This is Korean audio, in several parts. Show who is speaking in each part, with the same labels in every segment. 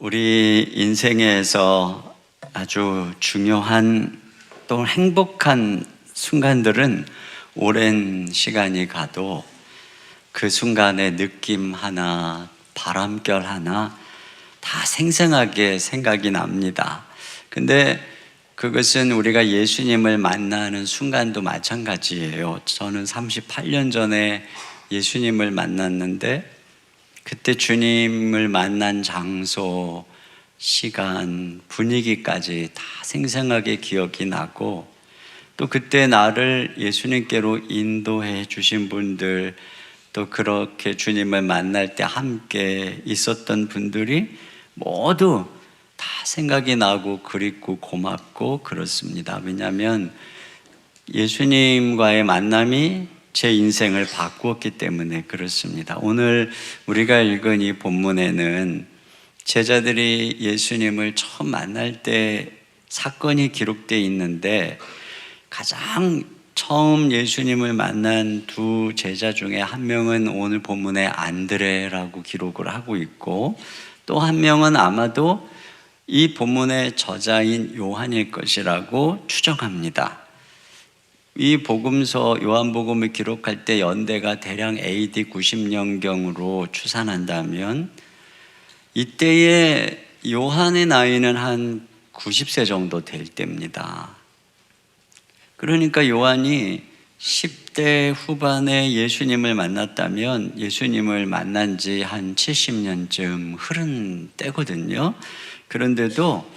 Speaker 1: 우리 인생에서 아주 중요한 또 행복한 순간들은 오랜 시간이 가도 그 순간의 느낌 하나, 바람결 하나 다 생생하게 생각이 납니다. 근데 그것은 우리가 예수님을 만나는 순간도 마찬가지예요. 저는 38년 전에 예수님을 만났는데 그때 주님을 만난 장소, 시간, 분위기까지 다 생생하게 기억이 나고, 또 그때 나를 예수님께로 인도해 주신 분들, 또 그렇게 주님을 만날 때 함께 있었던 분들이 모두 다 생각이 나고 그립고 고맙고 그렇습니다. 왜냐하면 예수님과의 만남이 제 인생을 바꾸었기 때문에 그렇습니다. 오늘 우리가 읽은 이 본문에는 제자들이 예수님을 처음 만날 때 사건이 기록되어 있는데, 가장 처음 예수님을 만난 두 제자 중에 한 명은 오늘 본문에 안드레라고 기록을 하고 있고, 또 한 명은 아마도 이 본문의 저자인 요한일 것이라고 추정합니다. 이 복음서 요한복음을 기록할 때 연대가 대략 AD 90년경으로 추산한다면 이때의 요한의 나이는 한 90세 정도 될 때입니다. 그러니까 요한이 10대 후반에 예수님을 만났다면 예수님을 만난 지 한 70년쯤 흐른 때거든요. 그런데도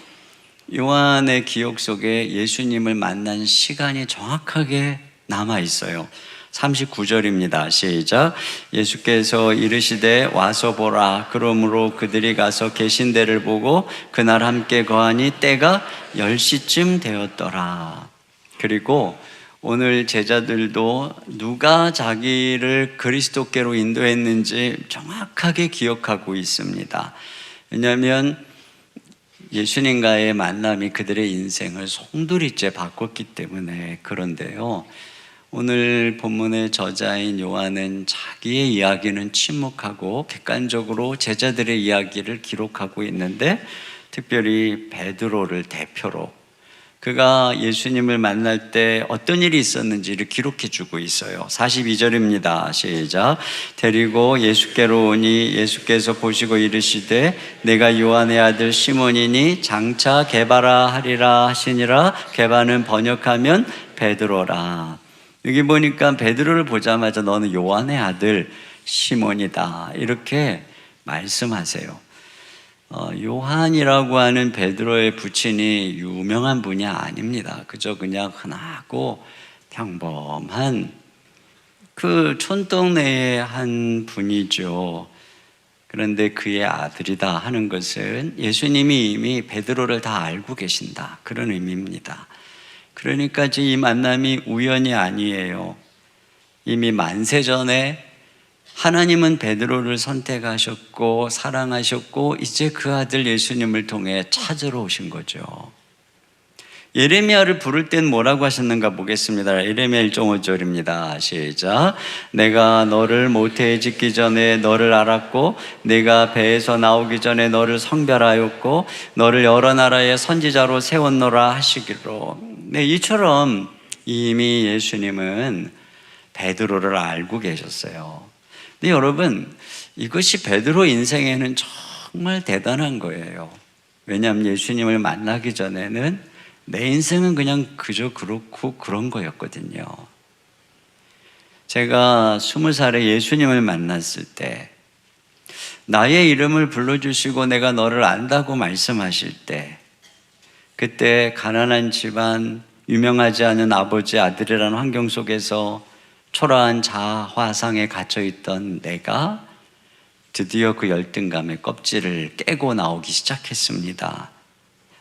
Speaker 1: 요한의 기억 속에 예수님을 만난 시간이 정확하게 남아 있어요. 39절입니다. 시작. 예수께서 이르시되 와서 보라. 그러므로 그들이 가서 계신 데를 보고 그날 함께 거하니 때가 10시쯤 되었더라. 그리고 오늘 제자들도 누가 자기를 그리스도께로 인도했는지 정확하게 기억하고 있습니다. 왜냐하면 예수님과의 만남이 그들의 인생을 송두리째 바꿨기 때문에 그런데요. 오늘 본문의 저자인 요한은 자기의 이야기는 침묵하고 객관적으로 제자들의 이야기를 기록하고 있는데, 특별히 베드로를 대표로 그가 예수님을 만날 때 어떤 일이 있었는지를 기록해 주고 있어요. 42절입니다. 시작. 데리고 예수께로 오니 예수께서 보시고 이르시되 내가 요한의 아들 시몬이니 장차 게바라 하리라 하시니라. 게바는 번역하면 베드로라. 여기 보니까 베드로를 보자마자 너는 요한의 아들 시몬이다, 이렇게 말씀하세요. 요한이라고 하는 베드로의 부친이 유명한 분이 아닙니다. 그저 그냥 흔하고 평범한 그 촌동네의 한 분이죠. 그런데 그의 아들이다 하는 것은 예수님이 이미 베드로를 다 알고 계신다, 그런 의미입니다. 그러니까 이 만남이 우연이 아니에요. 이미 만세 전에 하나님은 베드로를 선택하셨고 사랑하셨고 이제 그 아들 예수님을 통해 찾으러 오신 거죠. 예레미야를 부를 땐 뭐라고 하셨는가 보겠습니다. 예레미야 1.5절입니다. 시작. 내가 너를 모태에 짓기 전에 너를 알았고 내가 배에서 나오기 전에 너를 성별하였고 너를 여러 나라의 선지자로 세웠노라 하시기로. 네, 이처럼 이미 예수님은 베드로를 알고 계셨어요. 근데 여러분, 이것이 베드로 인생에는 정말 대단한 거예요. 왜냐하면 예수님을 만나기 전에는 내 인생은 그냥 그저 그렇고 그런 거였거든요. 제가 20살에 예수님을 만났을 때 나의 이름을 불러주시고 내가 너를 안다고 말씀하실 때, 그때 가난한 집안, 유명하지 않은 아버지 아들이라는 환경 속에서 초라한 자화상에 갇혀있던 내가 드디어 그 열등감의 껍질을 깨고 나오기 시작했습니다.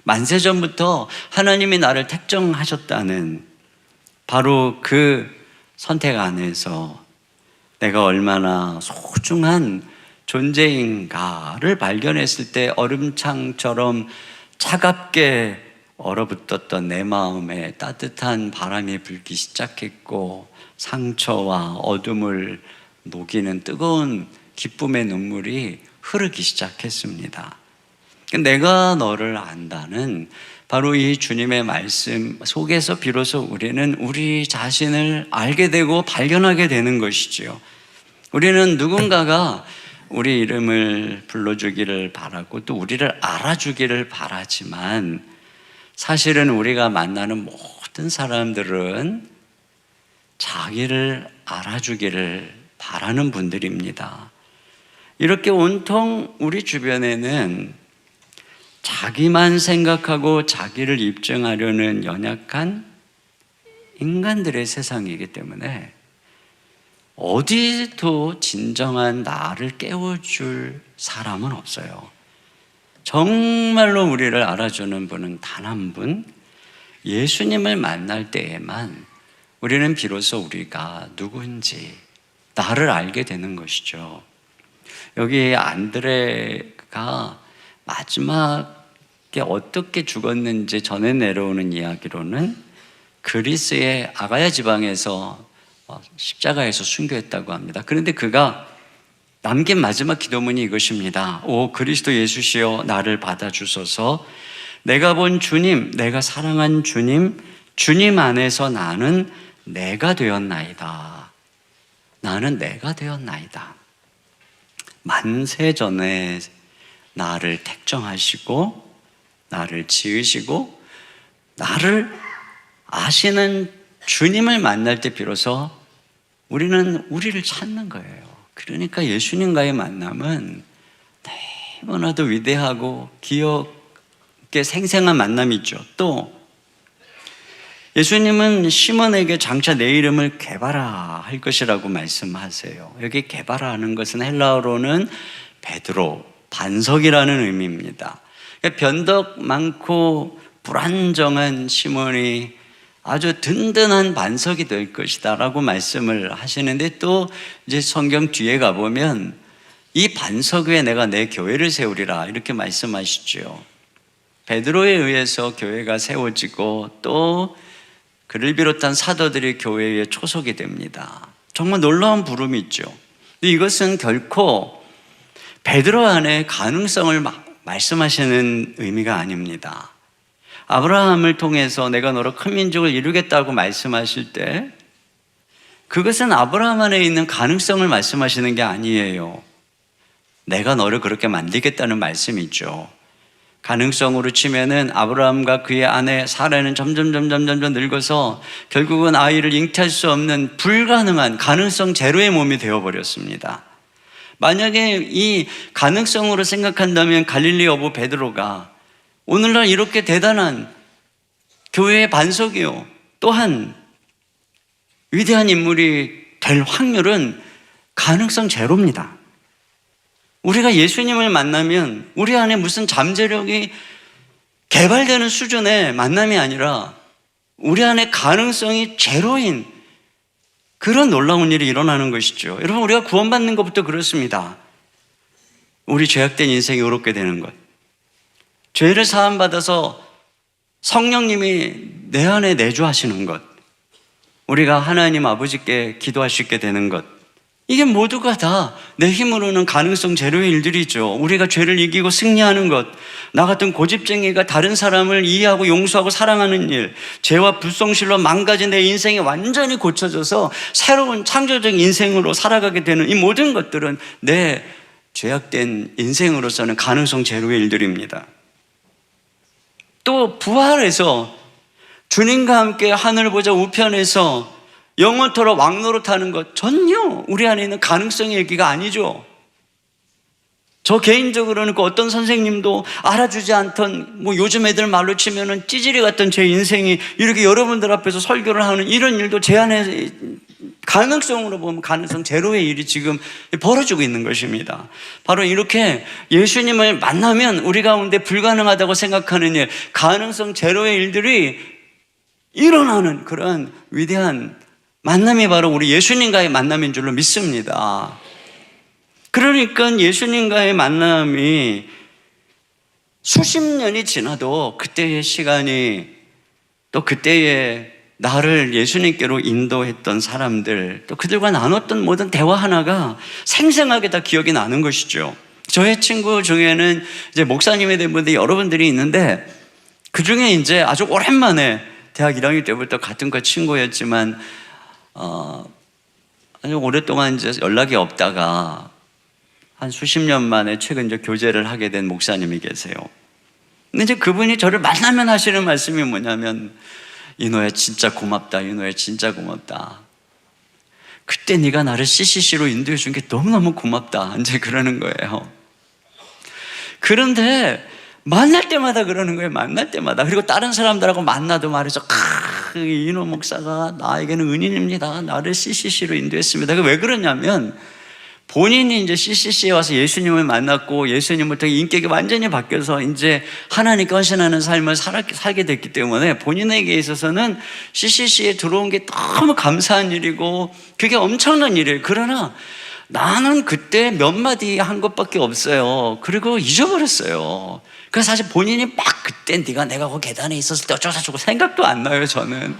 Speaker 1: 만세 전부터 하나님이 나를 택정하셨다는 바로 그 선택 안에서 내가 얼마나 소중한 존재인가를 발견했을 때 얼음창처럼 차갑게 얼어붙었던 내 마음에 따뜻한 바람이 불기 시작했고, 상처와 어둠을 녹이는 뜨거운 기쁨의 눈물이 흐르기 시작했습니다. 내가 너를 안다는 바로 이 주님의 말씀 속에서 비로소 우리는 우리 자신을 알게 되고 발견하게 되는 것이지요. 우리는 누군가가 우리 이름을 불러주기를 바라고 또 우리를 알아주기를 바라지만 사실은 우리가 만나는 모든 사람들은 자기를 알아주기를 바라는 분들입니다. 이렇게 온통 우리 주변에는 자기만 생각하고 자기를 입증하려는 연약한 인간들의 세상이기 때문에 어디도 진정한 나를 깨워줄 사람은 없어요. 정말로 우리를 알아주는 분은 단 한 분, 예수님을 만날 때에만 우리는 비로소 우리가 누구인지 나를 알게 되는 것이죠. 여기 안드레가 마지막에 어떻게 죽었는지 전해 내려오는 이야기로는 그리스의 아가야 지방에서 십자가에서 순교했다고 합니다. 그런데 그가 남긴 마지막 기도문이 이것입니다. 오 그리스도 예수시여 나를 받아주소서. 내가 본 주님, 내가 사랑한 주님, 주님 안에서 나는 내가 되었나이다. 나는 내가 되었나이다. 만세 전에 나를 택정하시고 나를 지으시고 나를 아시는 주님을 만날 때 비로소 우리는 우리를 찾는 거예요. 그러니까 예수님과의 만남은 너무나도 위대하고 기억에 생생한 만남이죠. 또 예수님은 시몬에게 장차 내 이름을 게바라 할 것이라고 말씀하세요. 여기 게바라하는 것은 헬라어로는 베드로, 반석이라는 의미입니다. 그러니까 변덕 많고 불안정한 시몬이 아주 든든한 반석이 될 것이다 라고 말씀을 하시는데 또 이제 성경 뒤에 가보면 이 반석 위에 내가 내 교회를 세우리라 이렇게 말씀하시죠. 베드로에 의해서 교회가 세워지고 또 그를 비롯한 사도들이 교회에 초속이 됩니다. 정말 놀라운 부름이 있죠. 근데 이것은 결코 베드로 안에 가능성을 말씀하시는 의미가 아닙니다. 아브라함을 통해서 내가 너로 큰 민족을 이루겠다고 말씀하실 때 그것은 아브라함 안에 있는 가능성을 말씀하시는 게 아니에요. 내가 너를 그렇게 만들겠다는 말씀이죠. 가능성으로 치면은 아브라함과 그의 아내 사라는 점점 늙어서 결국은 아이를 잉태할 수 없는 불가능한 가능성 제로의 몸이 되어버렸습니다. 만약에 이 가능성으로 생각한다면 갈릴리 어부 베드로가 오늘날 이렇게 대단한 교회의 반석이요 또한 위대한 인물이 될 확률은 가능성 제로입니다. 우리가 예수님을 만나면 우리 안에 무슨 잠재력이 개발되는 수준의 만남이 아니라 우리 안에 가능성이 제로인 그런 놀라운 일이 일어나는 것이죠. 여러분 우리가 구원받는 것부터 그렇습니다. 우리 죄악된 인생이 의롭게 되는 것, 죄를 사함받아서 성령님이 내 안에 내주하시는 것, 우리가 하나님 아버지께 기도할 수 있게 되는 것, 이게 모두가 다 내 힘으로는 가능성 제로의 일들이죠. 우리가 죄를 이기고 승리하는 것, 나 같은 고집쟁이가 다른 사람을 이해하고 용서하고 사랑하는 일, 죄와 불성실로 망가진 내 인생이 완전히 고쳐져서 새로운 창조적인 인생으로 살아가게 되는 이 모든 것들은 내 죄악된 인생으로서는 가능성 제로의 일들입니다. 또 부활해서 주님과 함께 하늘 보좌 우편에서 영원토록 왕노릇하는 것 전혀 우리 안에 있는 가능성의 얘기가 아니죠. 저 개인적으로는 그 어떤 선생님도 알아주지 않던 요즘 애들 말로 치면은 찌질이 같던 제 인생이 이렇게 여러분들 앞에서 설교를 하는 이런 일도 제 안에 가능성으로 보면 가능성 제로의 일이 지금 벌어지고 있는 것입니다. 바로 이렇게 예수님을 만나면 우리 가운데 불가능하다고 생각하는 일, 가능성 제로의 일들이 일어나는 그런 위대한 만남이 바로 우리 예수님과의 만남인 줄로 믿습니다. 그러니까 예수님과의 만남이 수십 년이 지나도 그때의 시간이 또 그때의 나를 예수님께로 인도했던 사람들 또 그들과 나눴던 모든 대화 하나가 생생하게 다 기억이 나는 것이죠. 저의 친구 중에는 이제 목사님이 된 분들이 여러분들이 있는데, 그 중에 이제 아주 오랜만에 대학 1학년 때부터 같은 과 친구였지만, 아주 오랫동안 이제 연락이 없다가 한 수십 년 만에 최근 이제 교제를 하게 된 목사님이 계세요. 근데 이제 그분이 저를 만나면 하시는 말씀이 뭐냐면, 이노야 진짜 고맙다. 이노야 진짜 고맙다. 그때 네가 나를 CCC로 인도해 준 게 너무너무 고맙다. 이제 그러는 거예요. 그런데 만날 때마다 그러는 거예요. 만날 때마다. 그리고 다른 사람들하고 만나도 말이죠. 이노 목사가 나에게는 은인입니다. 나를 CCC로 인도했습니다. 왜 그러냐면, 본인이 이제 CCC에 와서 예수님을 만났고 예수님을 통해 인격이 완전히 바뀌어서 이제 하나님께 헌신하는 삶을 살게 됐기 때문에 본인에게 있어서는 CCC에 들어온 게 너무 감사한 일이고 그게 엄청난 일이에요. 그러나 나는 그때 몇 마디 한 것밖에 없어요. 그리고 잊어버렸어요. 그래서 사실 본인이 막 그때 내가 그 계단에 있었을 때 어쩌고저쩌고 생각도 안 나요, 저는.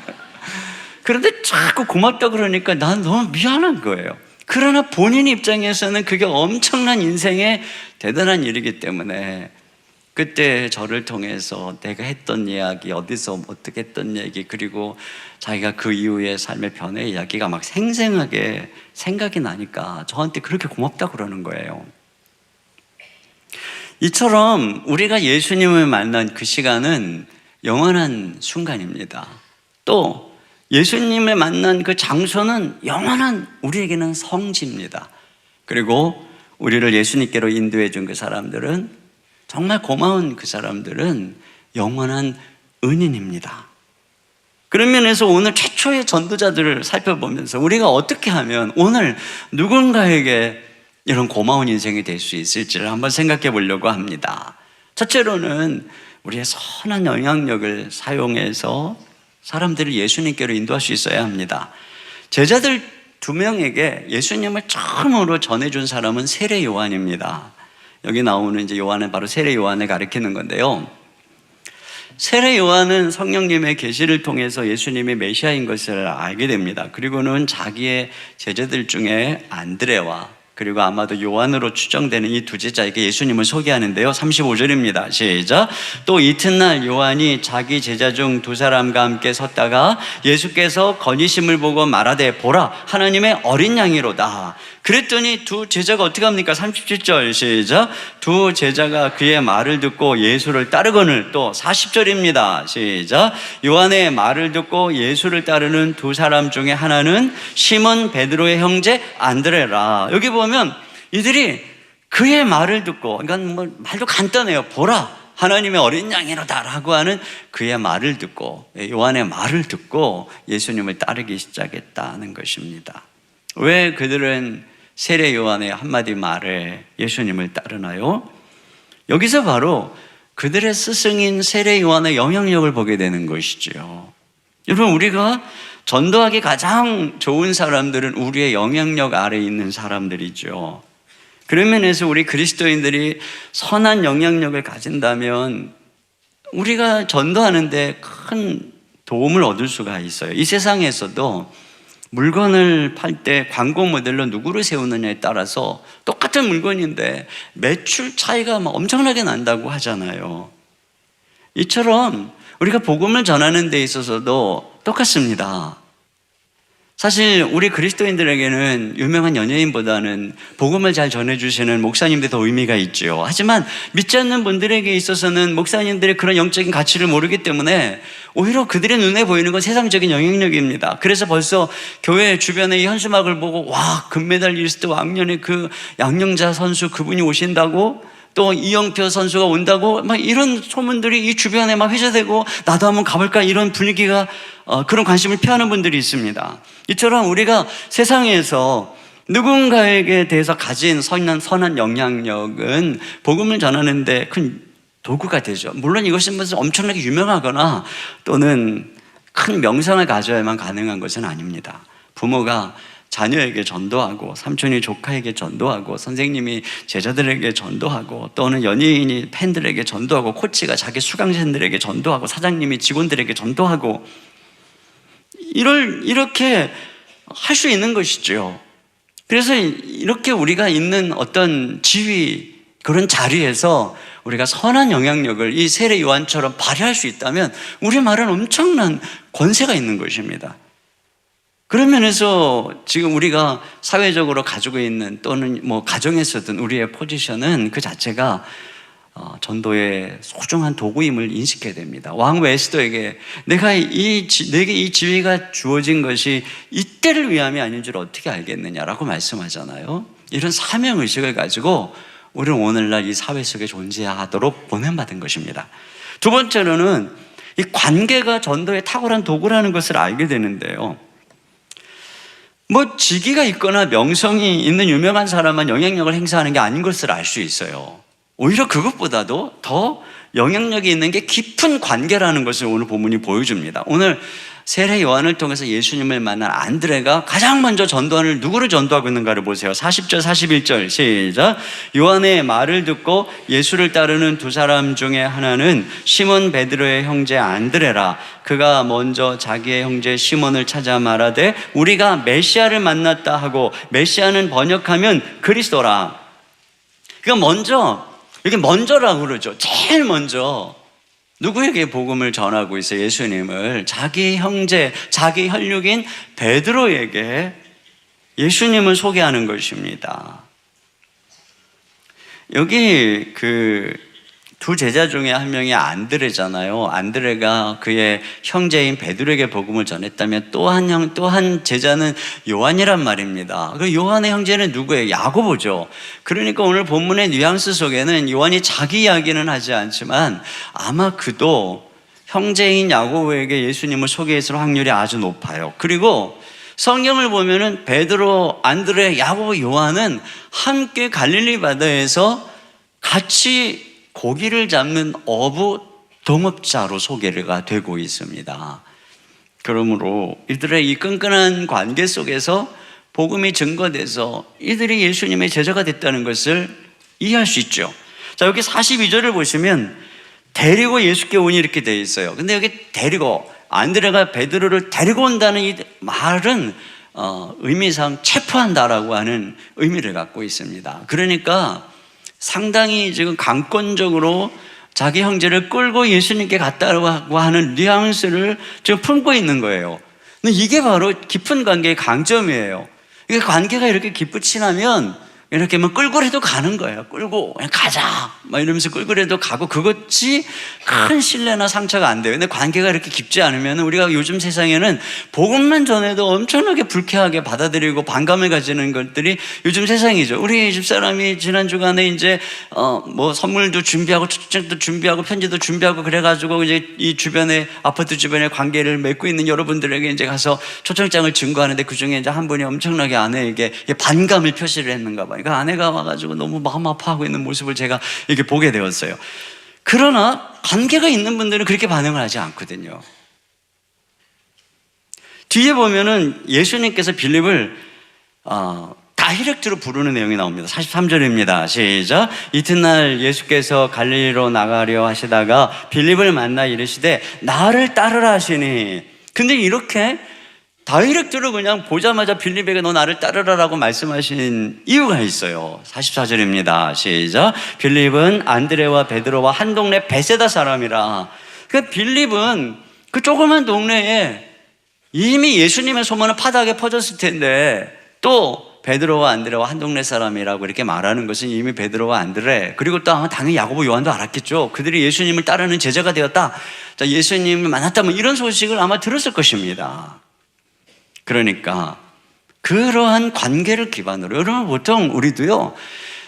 Speaker 1: 그런데 자꾸 고맙다 그러니까 난 너무 미안한 거예요. 그러나 본인 입장에서는 그게 엄청난 인생의 대단한 일이기 때문에 그때 저를 통해서 내가 했던 이야기, 어디서 어떻게 했던 얘기, 그리고 자기가 그 이후의 삶의 변화의 이야기가 막 생생하게 생각이 나니까 저한테 그렇게 고맙다 그러는 거예요. 이처럼 우리가 예수님을 만난 그 시간은 영원한 순간입니다. 또 예수님을 만난 그 장소는 영원한 우리에게는 성지입니다. 그리고 우리를 예수님께로 인도해 준 그 사람들은, 정말 고마운 그 사람들은 영원한 은인입니다. 그런 면에서 오늘 최초의 전도자들을 살펴보면서 우리가 어떻게 하면 오늘 누군가에게 이런 고마운 인생이 될 수 있을지를 한번 생각해 보려고 합니다. 첫째로는 우리의 선한 영향력을 사용해서 사람들을 예수님께로 인도할 수 있어야 합니다. 제자들 2명에게 예수님을 처음으로 전해준 사람은 세례 요한입니다. 여기 나오는 이제 요한은 바로 세례 요한을 가리키는 건데요. 세례 요한은 성령님의 계시를 통해서 예수님이 메시아인 것을 알게 됩니다. 그리고는 자기의 제자들 중에 안드레와 그리고 아마도 요한으로 추정되는 이 2 제자에게 예수님을 소개하는데요. 35절입니다. 시작. 또 이튿날 요한이 자기 제자 중 2 사람과 함께 섰다가 예수께서 거니심을 보고 말하되 보라 하나님의 어린 양이로다. 그랬더니 2 제자가 어떻게 합니까? 37절 시작. 2 제자가 그의 말을 듣고 예수를 따르거늘. 또 40절입니다. 시작. 요한의 말을 듣고 예수를 따르는 2 사람 중에 하나는 시몬 베드로의 형제 안드레라. 여기 보면 이들이 그의 말을 듣고, 그러니까 뭐 말도 간단해요. 보라 하나님의 어린 양이로다 라고 하는 그의 말을 듣고, 요한의 말을 듣고 예수님을 따르기 시작했다는 것입니다. 왜 그들은 세례 요한의 한마디 말에 예수님을 따르나요? 여기서 바로 그들의 스승인 세례 요한의 영향력을 보게 되는 것이죠. 여러분, 우리가 전도하기 가장 좋은 사람들은 우리의 영향력 아래에 있는 사람들이죠. 그런 면에서 우리 그리스도인들이 선한 영향력을 가진다면 우리가 전도하는데 큰 도움을 얻을 수가 있어요. 이 세상에서도 물건을 팔 때 광고 모델로 누구를 세우느냐에 따라서 똑같은 물건인데 매출 차이가 막 엄청나게 난다고 하잖아요. 이처럼 우리가 복음을 전하는 데 있어서도 똑같습니다. 사실 우리 그리스도인들에게는 유명한 연예인보다는 복음을 잘 전해주시는 목사님들이 더 의미가 있죠. 하지만 믿지 않는 분들에게 있어서는 목사님들의 그런 영적인 가치를 모르기 때문에 오히려 그들의 눈에 보이는 건 세상적인 영향력입니다. 그래서 벌써 교회 주변의 이 현수막을 보고 와, 금메달리스트 왕년의 그 양영자 선수 그분이 오신다고, 또 이영표 선수가 온다고 막 이런 소문들이 이 주변에 막 회자되고 나도 한번 가볼까 이런 분위기가 그런 관심을 표하는 분들이 있습니다. 이처럼 우리가 세상에서 누군가에게 대해서 가진 선한 영향력은 복음을 전하는 데 큰 도구가 되죠. 물론 이것이 무슨 엄청나게 유명하거나 또는 큰 명성을 가져야만 가능한 것은 아닙니다. 부모가 자녀에게 전도하고, 삼촌이 조카에게 전도하고, 선생님이 제자들에게 전도하고, 또는 연예인이 팬들에게 전도하고, 코치가 자기 수강생들에게 전도하고, 사장님이 직원들에게 전도하고, 이렇게 할 수 있는 것이죠. 그래서 이렇게 우리가 있는 어떤 지위, 그런 자리에서 우리가 선한 영향력을 이 세례 요한처럼 발휘할 수 있다면 우리 말은 엄청난 권세가 있는 것입니다. 그런 면에서 지금 우리가 사회적으로 가지고 있는 또는 뭐 가정에서든 우리의 포지션은 그 자체가 전도의 소중한 도구임을 인식해야 됩니다. 왕 에스더에게 내게 이 지위가 주어진 것이 이때를 위함이 아닌 줄 어떻게 알겠느냐라고 말씀하잖아요. 이런 사명의식을 가지고 우리는 오늘날 이 사회 속에 존재하도록 보냄받은 것입니다. 두 번째로는 이 관계가 전도의 탁월한 도구라는 것을 알게 되는데요. 뭐 직위가 있거나 명성이 있는 유명한 사람만 영향력을 행사하는 게 아닌 것을 알 수 있어요. 오히려 그것보다도 더 영향력이 있는 게 깊은 관계라는 것을 오늘 본문이 보여줍니다. 오늘 세례 요한을 통해서 예수님을 만난 안드레가 가장 먼저 전도하는 누구를 전도하고 있는가를 보세요. 40절 41절 시작. 요한의 말을 듣고 예수를 따르는 두 사람 중에 하나는 시몬 베드로의 형제 안드레라. 그가 먼저 자기의 형제 시몬을 찾아 말하되 우리가 메시아를 만났다 하고, 메시아는 번역하면 그리스도라. 그러니까 이게 먼저라고 그러죠. 제일 먼저 누구에게 복음을 전하고 있어요? 예수님을. 자기 형제, 자기 혈육인 베드로에게 예수님을 소개하는 것입니다. 여기 두 제자 중에 한 명이 안드레잖아요. 안드레가 그의 형제인 베드로에게 복음을 전했다면 또 한 제자는 요한이란 말입니다. 그 요한의 형제는 누구예요? 야고보죠. 그러니까 오늘 본문의 뉘앙스 속에는 요한이 자기 이야기는 하지 않지만 아마 그도 형제인 야고보에게 예수님을 소개했을 확률이 아주 높아요. 그리고 성경을 보면은 베드로, 안드레, 야고보, 요한은 함께 갈릴리 바다에서 같이 고기를 잡는 어부 동업자로 소개가 되고 있습니다. 그러므로 이들의 이 끈끈한 관계 속에서 복음이 증거돼서 이들이 예수님의 제자가 됐다는 것을 이해할 수 있죠. 자, 여기 42절을 보시면 데리고 예수께 오니 이렇게 되어 있어요. 근데 여기 데리고, 안드레가 베드로를 데리고 온다는 이 말은 의미상 체포한다라고 하는 의미를 갖고 있습니다. 그러니까 상당히 지금 강권적으로 자기 형제를 끌고 예수님께 갔다고 하는 뉘앙스를 지금 품고 있는 거예요. 근데 이게 바로 깊은 관계의 강점이에요. 이게 관계가 이렇게 깊으치나면 이렇게 뭐 끌고라도 가는 거예요. 끌고 그냥 가자 막 이러면서 끌고라도 가고, 그것이 큰 신뢰나 상처가 안 돼요. 근데 관계가 이렇게 깊지 않으면 우리가 요즘 세상에는 복음만 전해도 엄청나게 불쾌하게 받아들이고 반감을 가지는 것들이 요즘 세상이죠. 우리 집사람이 지난 주간에 이제 뭐 선물도 준비하고 초청도 준비하고 편지도 준비하고 그래가지고 이제 이 주변에, 아파트 주변에 관계를 맺고 있는 여러분들에게 이제 가서 초청장을 증거하는데 그 중에 이제 한 분이 엄청나게 아내에게 반감을 표시를 했는가 봐요. 그러니까 아내가 와가지고 너무 마음 아파하고 있는 모습을 제가 이렇게 보게 되었어요. 그러나 관계가 있는 분들은 그렇게 반응을 하지 않거든요. 뒤에 보면은 예수님께서 빌립을 다이렉트로 부르는 내용이 나옵니다. 43절입니다. 시작. 이튿날 예수께서 갈릴리로 나가려 하시다가 빌립을 만나 이르시되 나를 따르라 하시니. 근데 이렇게 다이렉트로 그냥 보자마자 빌립에게 너 나를 따르라라고 말씀하신 이유가 있어요. 44절입니다. 시작. 빌립은 안드레와 베드로와 한 동네 베세다 사람이라. 그 빌립은 그 조그만 동네에 이미 예수님의 소문은 파다하게 퍼졌을 텐데, 또 베드로와 안드레와 한 동네 사람이라고 이렇게 말하는 것은 이미 베드로와 안드레, 그리고 또 당연히 야고보, 요한도 알았겠죠. 그들이 예수님을 따르는 제자가 되었다, 예수님을 만났다, 뭐 이런 소식을 아마 들었을 것입니다. 그러니까 그러한 관계를 기반으로, 여러분 보통 우리도요,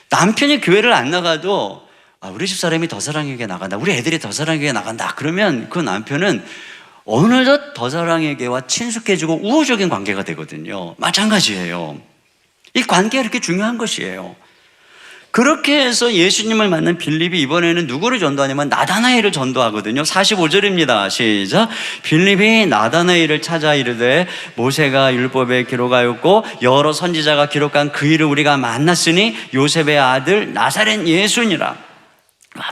Speaker 1: 남편이 교회를 안 나가도 우리 집사람이 더 사랑에게 나간다, 우리 애들이 더 사랑에게 나간다, 그러면 그 남편은 어느덧 더 사랑에게와 친숙해지고 우호적인 관계가 되거든요. 마찬가지예요. 이 관계가 이렇게 중요한 것이에요. 그렇게 해서 예수님을 만난 빌립이 이번에는 누구를 전도하냐면 나다나엘을 전도하거든요. 45절입니다. 시작. 빌립이 나다나엘을 찾아 이르되 모세가 율법에 기록하였고 여러 선지자가 기록한 그 일을 우리가 만났으니 요셉의 아들 나사렛 예수니라.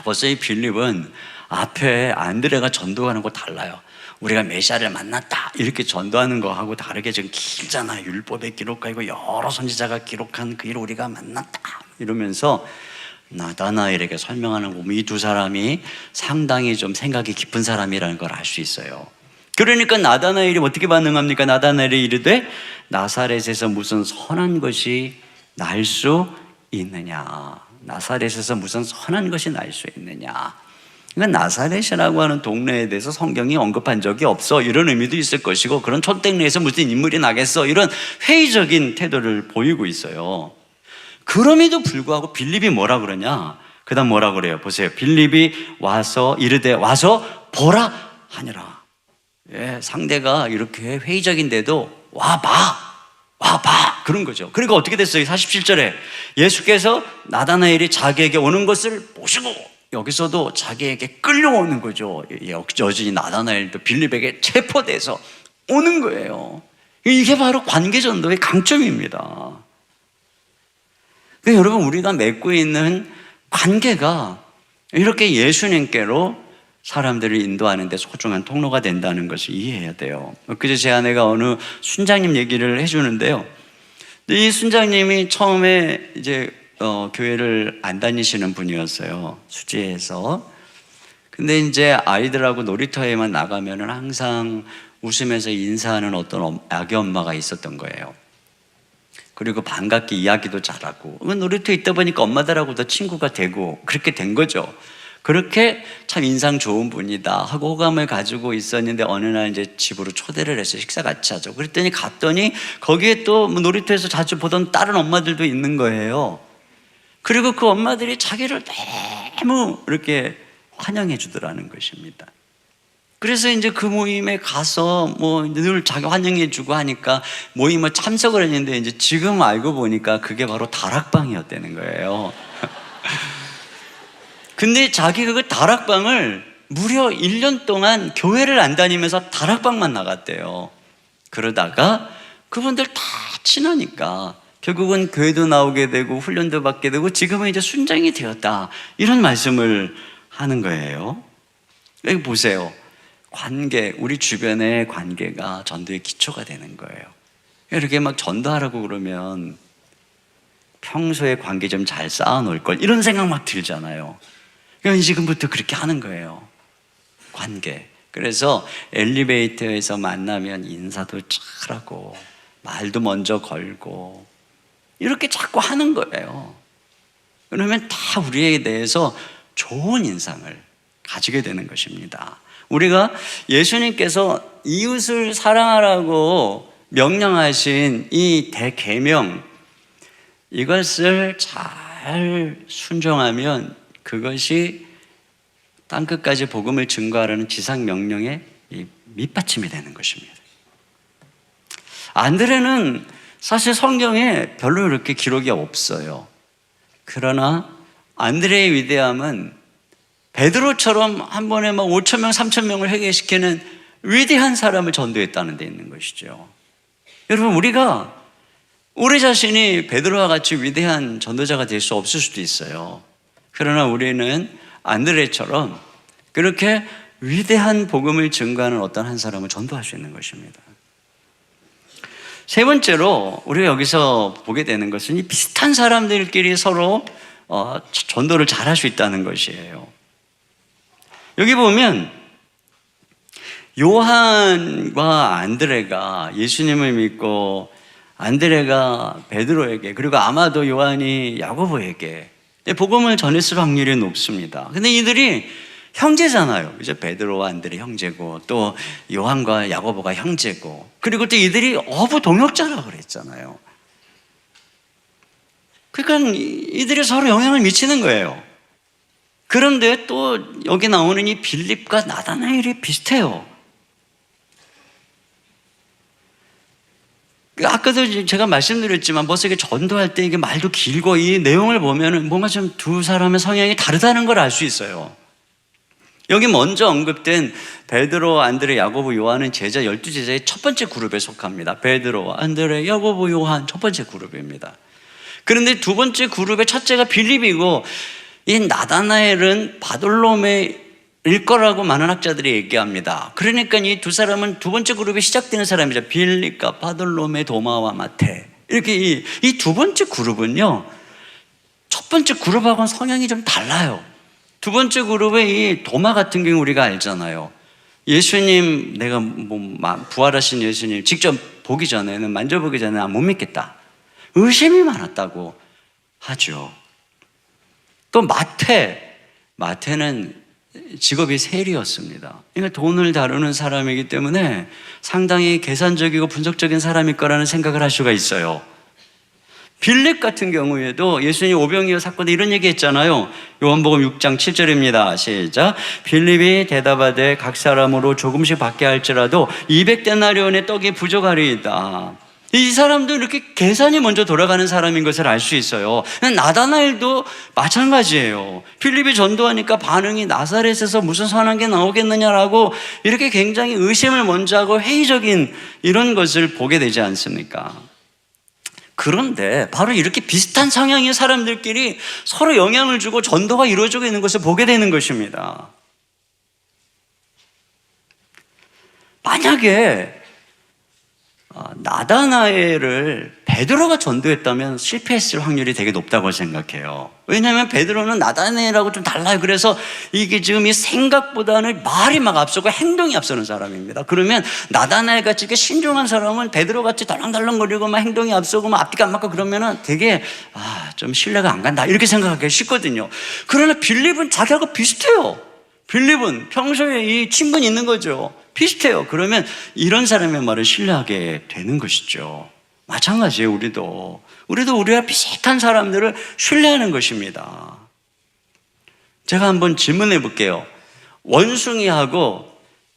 Speaker 1: 벌써 이 빌립은 앞에 안드레가 전도하는 거 달라요. 우리가 메시아를 만났다 이렇게 전도하는 거하고 다르게 지금 길잖아요. 율법에 기록하고 여러 선지자가 기록한 그 일을 우리가 만났다 이러면서 나다나엘에게 설명하는 거 보면 이 두 사람이 상당히 좀 생각이 깊은 사람이라는 걸 알 수 있어요. 그러니까 나다나엘이 어떻게 반응합니까? 나다나엘이 이르되 나사렛에서 무슨 선한 것이 날 수 있느냐? 나사렛에서 무슨 선한 것이 날 수 있느냐? 그러니까 나사렛이라고 하는 동네에 대해서 성경이 언급한 적이 없어, 이런 의미도 있을 것이고, 그런 촌땡리에서 무슨 인물이 나겠어, 이런 회의적인 태도를 보이고 있어요. 그럼에도 불구하고 빌립이 뭐라 그러냐? 그 다음 뭐라 그래요? 보세요. 빌립이 와서 이르되 와서 보라 하니라. 예, 상대가 이렇게 회의적인데도 와봐 그런 거죠. 그러니까 어떻게 됐어요? 47절에 예수께서 나다나엘이 자기에게 오는 것을 보시고 여기서도 자기에게 끌려오는 거죠. 여전히 나다나엘도 빌립에게 체포돼서 오는 거예요. 이게 바로 관계전도의 강점입니다. 그러니까 여러분, 우리가 맺고 있는 관계가 이렇게 예수님께로 사람들을 인도하는 데 소중한 통로가 된다는 것을 이해해야 돼요. 그제 제 아내가 어느 순장님 얘기를 해주는데요. 이 순장님이 처음에 이제 교회를 안 다니시는 분이었어요. 수지에서. 근데 이제 아이들하고 놀이터에만 나가면은 항상 웃으면서 인사하는 어떤 아기 엄마가 있었던 거예요. 그리고 반갑게 이야기도 잘하고, 놀이터에 있다 보니까 엄마들하고도 친구가 되고 그렇게 된 거죠. 그렇게 참 인상 좋은 분이다 하고 호감을 가지고 있었는데, 어느 날 이제 집으로 초대를 해서 식사 같이 하죠. 그랬더니 갔더니 거기에 또 놀이터에서 자주 보던 다른 엄마들도 있는 거예요. 그리고 그 엄마들이 자기를 너무 이렇게 환영해 주더라는 것입니다. 그래서 이제 그 모임에 가서 늘 자기 환영해 주고 하니까 모임을 참석을 했는데, 이제 지금 알고 보니까 그게 바로 다락방이었다는 거예요. 근데 자기가 그 다락방을 무려 1년 동안 교회를 안 다니면서 다락방만 나갔대요. 그러다가 그분들 다 친하니까 결국은 교회도 나오게 되고 훈련도 받게 되고 지금은 이제 순장이 되었다, 이런 말씀을 하는 거예요. 여기 보세요. 관계, 우리 주변의 관계가 전도의 기초가 되는 거예요. 이렇게 막 전도하라고 그러면 평소에 관계 좀 잘 쌓아놓을 걸, 이런 생각 막 들잖아요. 그러니까 지금부터 그렇게 하는 거예요. 관계. 그래서 엘리베이터에서 만나면 인사도 잘하고 말도 먼저 걸고 이렇게 자꾸 하는 거예요. 그러면 다 우리에 대해서 좋은 인상을 가지게 되는 것입니다. 우리가 예수님께서 이웃을 사랑하라고 명령하신 이 대계명, 이것을 잘 순종하면 그것이 땅끝까지 복음을 증거하라는 지상 명령의 밑받침이 되는 것입니다. 안드레는 사실 성경에 별로 이렇게 기록이 없어요. 그러나 안드레의 위대함은 베드로처럼 한 번에 막 5,000명, 3,000명을 회개시키는 위대한 사람을 전도했다는 데 있는 것이죠. 여러분, 우리가 우리 자신이 베드로와 같이 위대한 전도자가 될 수 없을 수도 있어요. 그러나 우리는 안드레처럼 그렇게 위대한 복음을 증거하는 어떤 한 사람을 전도할 수 있는 것입니다. 세 번째로 우리가 여기서 보게 되는 것은 이 비슷한 사람들끼리 서로 전도를 잘할 수 있다는 것이에요. 여기 보면 요한과 안드레가 예수님을 믿고, 안드레가 베드로에게, 그리고 아마도 요한이 야고보에게 복음을 전했을 확률이 높습니다. 근데 이들이 형제잖아요. 이제 베드로와 안드레 형제고, 또 요한과 야고보가 형제고, 그리고 또 이들이 어부 동역자라고 그랬잖아요. 그러니까 이들이 서로 영향을 미치는 거예요. 그런데 또 여기 나오는 이 빌립과 나다나엘이 비슷해요. 아까도 제가 말씀드렸지만 벌써 이게 전도할 때 이게 말도 길고 이 내용을 보면은 뭔가 좀 두 사람의 성향이 다르다는 걸 알 수 있어요. 여기 먼저 언급된 베드로, 안드레, 야고보, 요한은 제자 12제자의 첫 번째 그룹에 속합니다. 베드로, 안드레, 야고보, 요한 첫 번째 그룹입니다. 그런데 두 번째 그룹의 첫째가 빌립이고, 이 나다나엘은 바돌로메일 거라고 많은 학자들이 얘기합니다. 그러니까 이 두 사람은 두 번째 그룹이 시작되는 사람이죠. 빌립과 바돌로메, 도마와 마테. 이렇게 이 두 번째 그룹은요, 첫 번째 그룹하고는 성향이 좀 달라요. 두 번째 그룹의 이 도마 같은 경우 우리가 알잖아요. 예수님, 내가 부활하신 예수님 직접 보기 전에는, 만져보기 전에는 못 믿겠다. 의심이 많았다고 하죠. 또 마태는 직업이 세리였습니다. 그러니까 돈을 다루는 사람이기 때문에 상당히 계산적이고 분석적인 사람일 거라는 생각을 할 수가 있어요. 빌립 같은 경우에도 예수님 오병이어 사건에 이런 얘기 했잖아요. 요한복음 6장 7절입니다. 시작. 빌립이 대답하되 각 사람으로 조금씩 받게 할지라도 200데나리온의 떡이 부족하리이다. 이 사람도 이렇게 계산이 먼저 돌아가는 사람인 것을 알 수 있어요. 나다나엘도 마찬가지예요. 빌립이 전도하니까 반응이 나사렛에서 무슨 선한 게 나오겠느냐라고 이렇게 굉장히 의심을 먼저 하고 회의적인 이런 것을 보게 되지 않습니까? 그런데 바로 이렇게 비슷한 성향의 사람들끼리 서로 영향을 주고 전도가 이루어지고 있는 것을 보게 되는 것입니다. 만약에 나다나엘을 베드로가 전도했다면 실패했을 확률이 되게 높다고 생각해요. 왜냐하면 베드로는 나다나엘하고 좀 달라요. 그래서 이게 지금 이 생각보다는 말이 막 앞서고 행동이 앞서는 사람입니다. 그러면 나다나엘 같이 이렇게 신중한 사람은 베드로 같이 덜렁덜렁거리고 막 행동이 앞서고 막 앞뒤가 안 맞고 그러면은 되게 좀 신뢰가 안 간다 이렇게 생각하기 쉽거든요. 그러나 빌립은 자기하고 비슷해요. 빌립은 평소에 이 친분이 있는 거죠. 비슷해요. 그러면 이런 사람의 말을 신뢰하게 되는 것이죠. 마찬가지예요. 우리도 우리와 비슷한 사람들을 신뢰하는 것입니다. 제가 한번 질문해 볼게요. 원숭이하고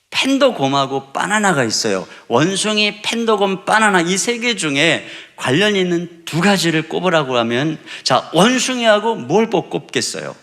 Speaker 1: 펜더곰하고 바나나가 있어요. 원숭이, 펜더곰, 바나나 이 세 개 중에 관련 있는 두 가지를 꼽으라고 하면 자, 원숭이하고 뭘 꼽겠어요?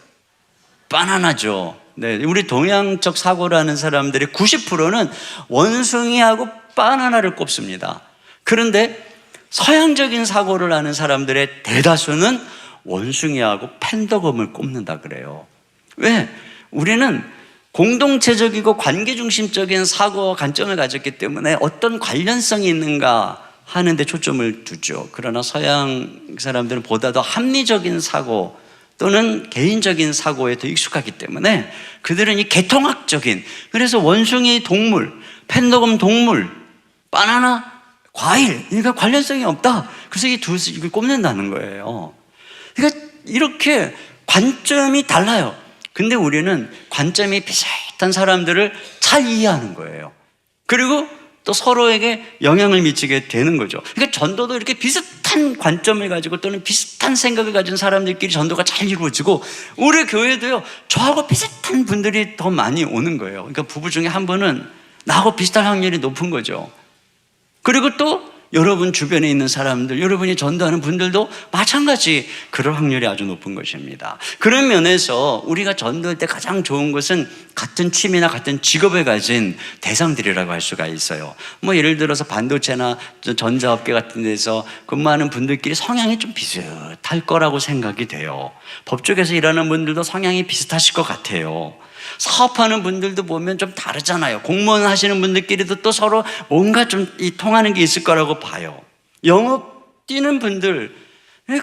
Speaker 1: 바나나죠. 네, 우리 동양적 사고를 하는 사람들의 90%는 원숭이하고 바나나를 꼽습니다. 그런데 서양적인 사고를 하는 사람들의 대다수는 원숭이하고 펜더검을 꼽는다 그래요. 왜? 우리는 공동체적이고 관계중심적인 사고와 관점을 가졌기 때문에 어떤 관련성이 있는가 하는 데 초점을 두죠. 그러나 서양 사람들은 보다 더 합리적인 사고 또는 개인적인 사고에 더 익숙하기 때문에 그들은 이 개통학적인, 그래서 원숭이 동물, 펜더검 동물, 바나나 과일, 그러니까 관련성이 없다. 그래서 이 두 이걸 꼽는다는 거예요. 그러니까 이렇게 관점이 달라요. 근데 우리는 관점이 비슷한 사람들을 잘 이해하는 거예요. 그리고 또 서로에게 영향을 미치게 되는 거죠. 그러니까 전도도 이렇게 비슷한 관점을 가지고 또는 비슷한 생각을 가진 사람들끼리 전도가 잘 이루어지고 우리 교회도요, 저하고 비슷한 분들이 더 많이 오는 거예요. 그러니까 부부 중에 한 분은 나하고 비슷할 확률이 높은 거죠. 그리고 또 여러분 주변에 있는 사람들, 여러분이 전도하는 분들도 마찬가지 그럴 확률이 아주 높은 것입니다. 그런 면에서 우리가 전도할 때 가장 좋은 것은 같은 취미나 같은 직업을 가진 대상들이라고 할 수가 있어요. 예를 들어서 반도체나 전자업계 같은 데서 근무하는 분들끼리 성향이 좀 비슷할 거라고 생각이 돼요. 법조계에서 일하는 분들도 성향이 비슷하실 것 같아요. 사업하는 분들도 보면 좀 다르잖아요. 공무원 하시는 분들끼리도 또 서로 뭔가 좀 통하는 게 있을 거라고 봐요. 영업 뛰는 분들,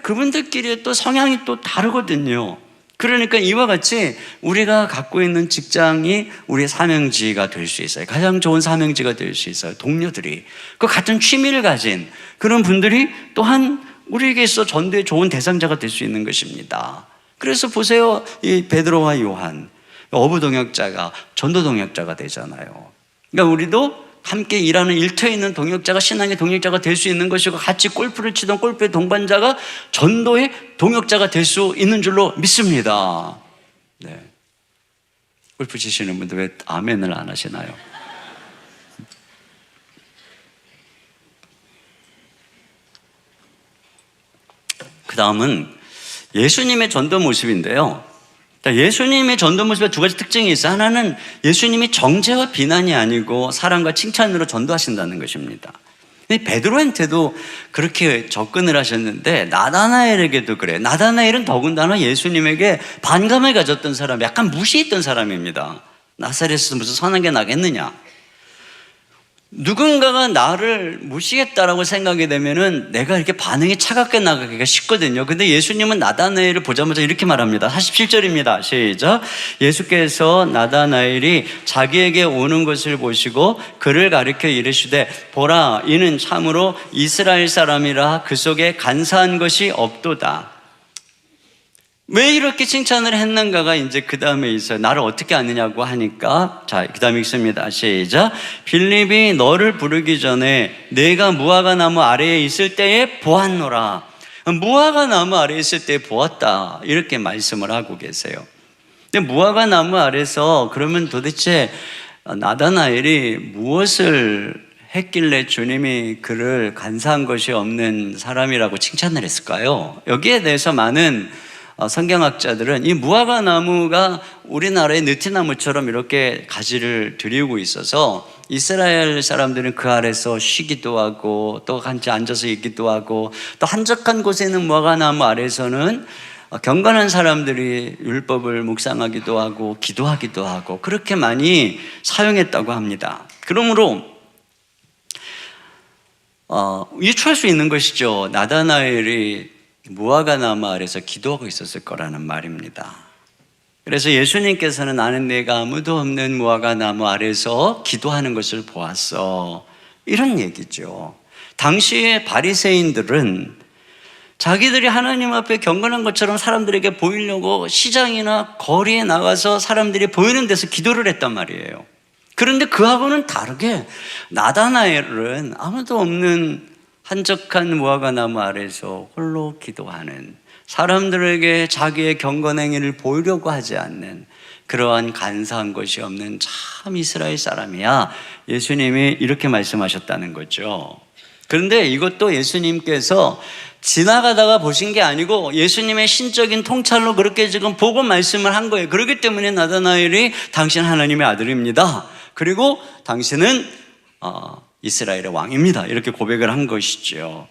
Speaker 1: 그분들끼리 또 성향이 또 다르거든요. 그러니까 이와 같이 우리가 갖고 있는 직장이 우리의 사명지가 될 수 있어요. 가장 좋은 사명지가 될 수 있어요. 동료들이. 그 같은 취미를 가진 그런 분들이 또한 우리에게 있어 전도의 좋은 대상자가 될 수 있는 것입니다. 그래서 보세요. 이 베드로와 요한. 어부 동역자가 전도 동역자가 되잖아요. 그러니까 우리도 함께 일하는 일터에 있는 동역자가 신앙의 동역자가 될 수 있는 것이고 같이 골프를 치던 골프의 동반자가 전도의 동역자가 될 수 있는 줄로 믿습니다. 네. 골프 치시는 분들 왜 아멘을 안 하시나요? 그 다음은 예수님의 전도 모습인데요. 예수님의 전도 모습에 두 가지 특징이 있어요. 하나는 예수님이 정죄와 비난이 아니고 사랑과 칭찬으로 전도하신다는 것입니다. 베드로한테도 그렇게 접근을 하셨는데 나다나엘에게도 그래요. 나다나엘은 더군다나 예수님에게 반감을 가졌던 사람, 약간 무시했던 사람입니다. 나사렛에서 무슨 선한 게 나겠느냐. 누군가가 나를 무시했다라고 생각이 되면은 내가 이렇게 반응이 차갑게 나가기가 쉽거든요. 근데 예수님은 나다나엘을 보자마자 이렇게 말합니다. 47절입니다. 시작. 예수께서 나다나엘이 자기에게 오는 것을 보시고 그를 가리켜 이르시되 보라, 이는 참으로 이스라엘 사람이라 그 속에 간사한 것이 없도다. 왜 이렇게 칭찬을 했는가가 이제 그 다음에 있어요. 나를 어떻게 아느냐고 하니까, 자, 그 다음에 읽습니다. 시작. 빌립이 너를 부르기 전에 내가 무화과 나무 아래에 있을 때에 보았노라. 무화과 나무 아래에 있을 때에 보았다, 이렇게 말씀을 하고 계세요. 근데 무화과 나무 아래서 그러면 도대체 나다나엘이 무엇을 했길래 주님이 그를 간사한 것이 없는 사람이라고 칭찬을 했을까요? 여기에 대해서 많은 성경학자들은 이 무화과 나무가 우리나라의 느티나무처럼 이렇게 가지를 들이고 있어서 이스라엘 사람들은 그 아래서 쉬기도 하고 또 같이 앉아서 있기도 하고 또 한적한 곳에 있는 무화과 나무 아래서는 경건한 사람들이 율법을 묵상하기도 하고 기도하기도 하고 그렇게 많이 사용했다고 합니다. 그러므로 유추할 수 있는 것이죠. 나다나엘이 무화과 나무 아래서 기도하고 있었을 거라는 말입니다. 그래서 예수님께서는 나는 내가 아무도 없는 무화과 나무 아래서 기도하는 것을 보았어, 이런 얘기죠. 당시의 바리새인들은 자기들이 하나님 앞에 경건한 것처럼 사람들에게 보이려고 시장이나 거리에 나가서 사람들이 보이는 데서 기도를 했단 말이에요. 그런데 그하고는 다르게 나다나엘은 아무도 없는 한적한 무화과 나무 아래서 홀로 기도하는, 사람들에게 자기의 경건 행위를 보이려고 하지 않는 그러한 간사한 것이 없는 참 이스라엘 사람이야, 예수님이 이렇게 말씀하셨다는 거죠. 그런데 이것도 예수님께서 지나가다가 보신 게 아니고 예수님의 신적인 통찰로 그렇게 지금 보고 말씀을 한 거예요. 그렇기 때문에 나다나엘이 당신 하나님의 아들입니다, 그리고 당신은 이스라엘의 왕입니다, 이렇게 고백을 한 것이죠.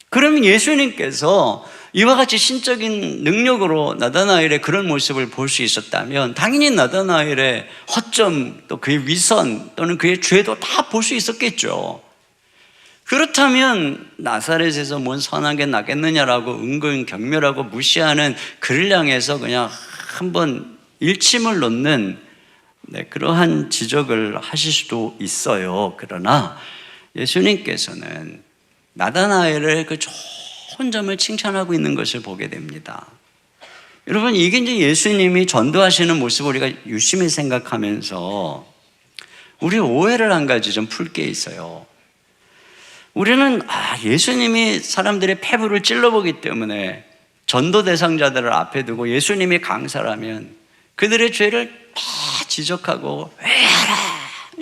Speaker 1: 그러면 예수님께서 이와 같이 신적인 능력으로 나다나엘의 그런 모습을 볼 수 있었다면 당연히 나다나엘의 허점, 또 그의 위선 또는 그의 죄도 다 볼 수 있었겠죠. 그렇다면 나사렛에서 뭔 선한 게 나겠느냐라고 은근 경멸하고 무시하는 그를 향해서 그냥 한번 일침을 놓는 그러한 지적을 하실 수도 있어요. 그러나 예수님께서는 나다나엘의 그 좋은 점을 칭찬하고 있는 것을 보게 됩니다. 여러분, 이게 이제 예수님이 전도하시는 모습을 우리가 유심히 생각하면서 우리 오해를 한 가지 좀 풀 게 있어요. 우리는 예수님이 사람들의 폐부를 찔러보기 때문에 전도 대상자들을 앞에 두고 예수님이 강사라면 그들의 죄를 다 지적하고 회하라,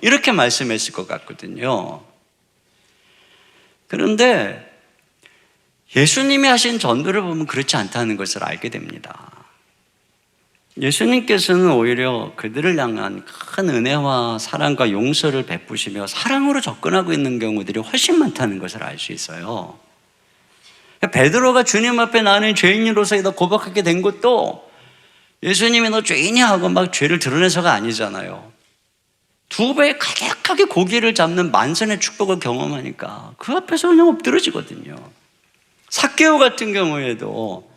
Speaker 1: 이렇게 말씀했을 것 같거든요. 그런데 예수님이 하신 전도를 보면 그렇지 않다는 것을 알게 됩니다. 예수님께서는 오히려 그들을 향한 큰 은혜와 사랑과 용서를 베푸시며 사랑으로 접근하고 있는 경우들이 훨씬 많다는 것을 알 수 있어요. 베드로가 주님 앞에 나는 죄인으로서 고백하게 된 것도 예수님이 너 죄인이야 하고 막 죄를 드러내서가 아니잖아요. 두 배에 가득하게 고기를 잡는 만선의 축복을 경험하니까 그 앞에서 그냥 엎드러지거든요. 삭개오 같은 경우에도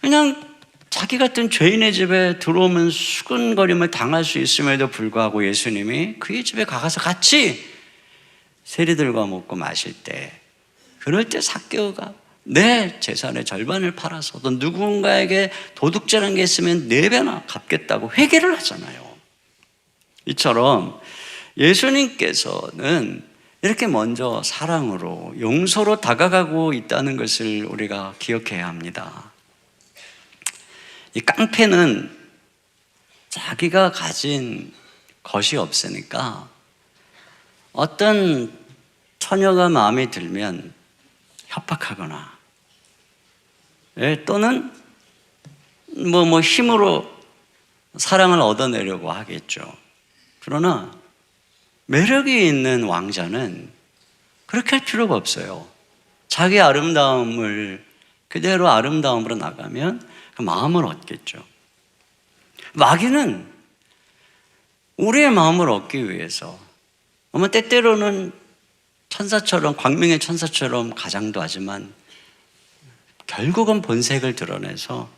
Speaker 1: 그냥 자기 같은 죄인의 집에 들어오면 수근거림을 당할 수 있음에도 불구하고 예수님이 그의 집에 가서 같이 세리들과 먹고 마실 때, 그럴 때 삭개오가 내 재산의 절반을 팔아서 또 누군가에게 도둑질한 게 있으면 4배나 갚겠다고 회개를 하잖아요. 이처럼 예수님께서는 이렇게 먼저 사랑으로 용서로 다가가고 있다는 것을 우리가 기억해야 합니다. 이 깡패는 자기가 가진 것이 없으니까 어떤 처녀가 마음에 들면 협박하거나 또는 뭐 힘으로 사랑을 얻어내려고 하겠죠. 그러나 매력이 있는 왕자는 그렇게 할 필요가 없어요. 자기 아름다움을 그대로 아름다움으로 나가면 그 마음을 얻겠죠. 마귀는 우리의 마음을 얻기 위해서 아마 때때로는 천사처럼, 광명의 천사처럼 가장도 하지만 결국은 본색을 드러내서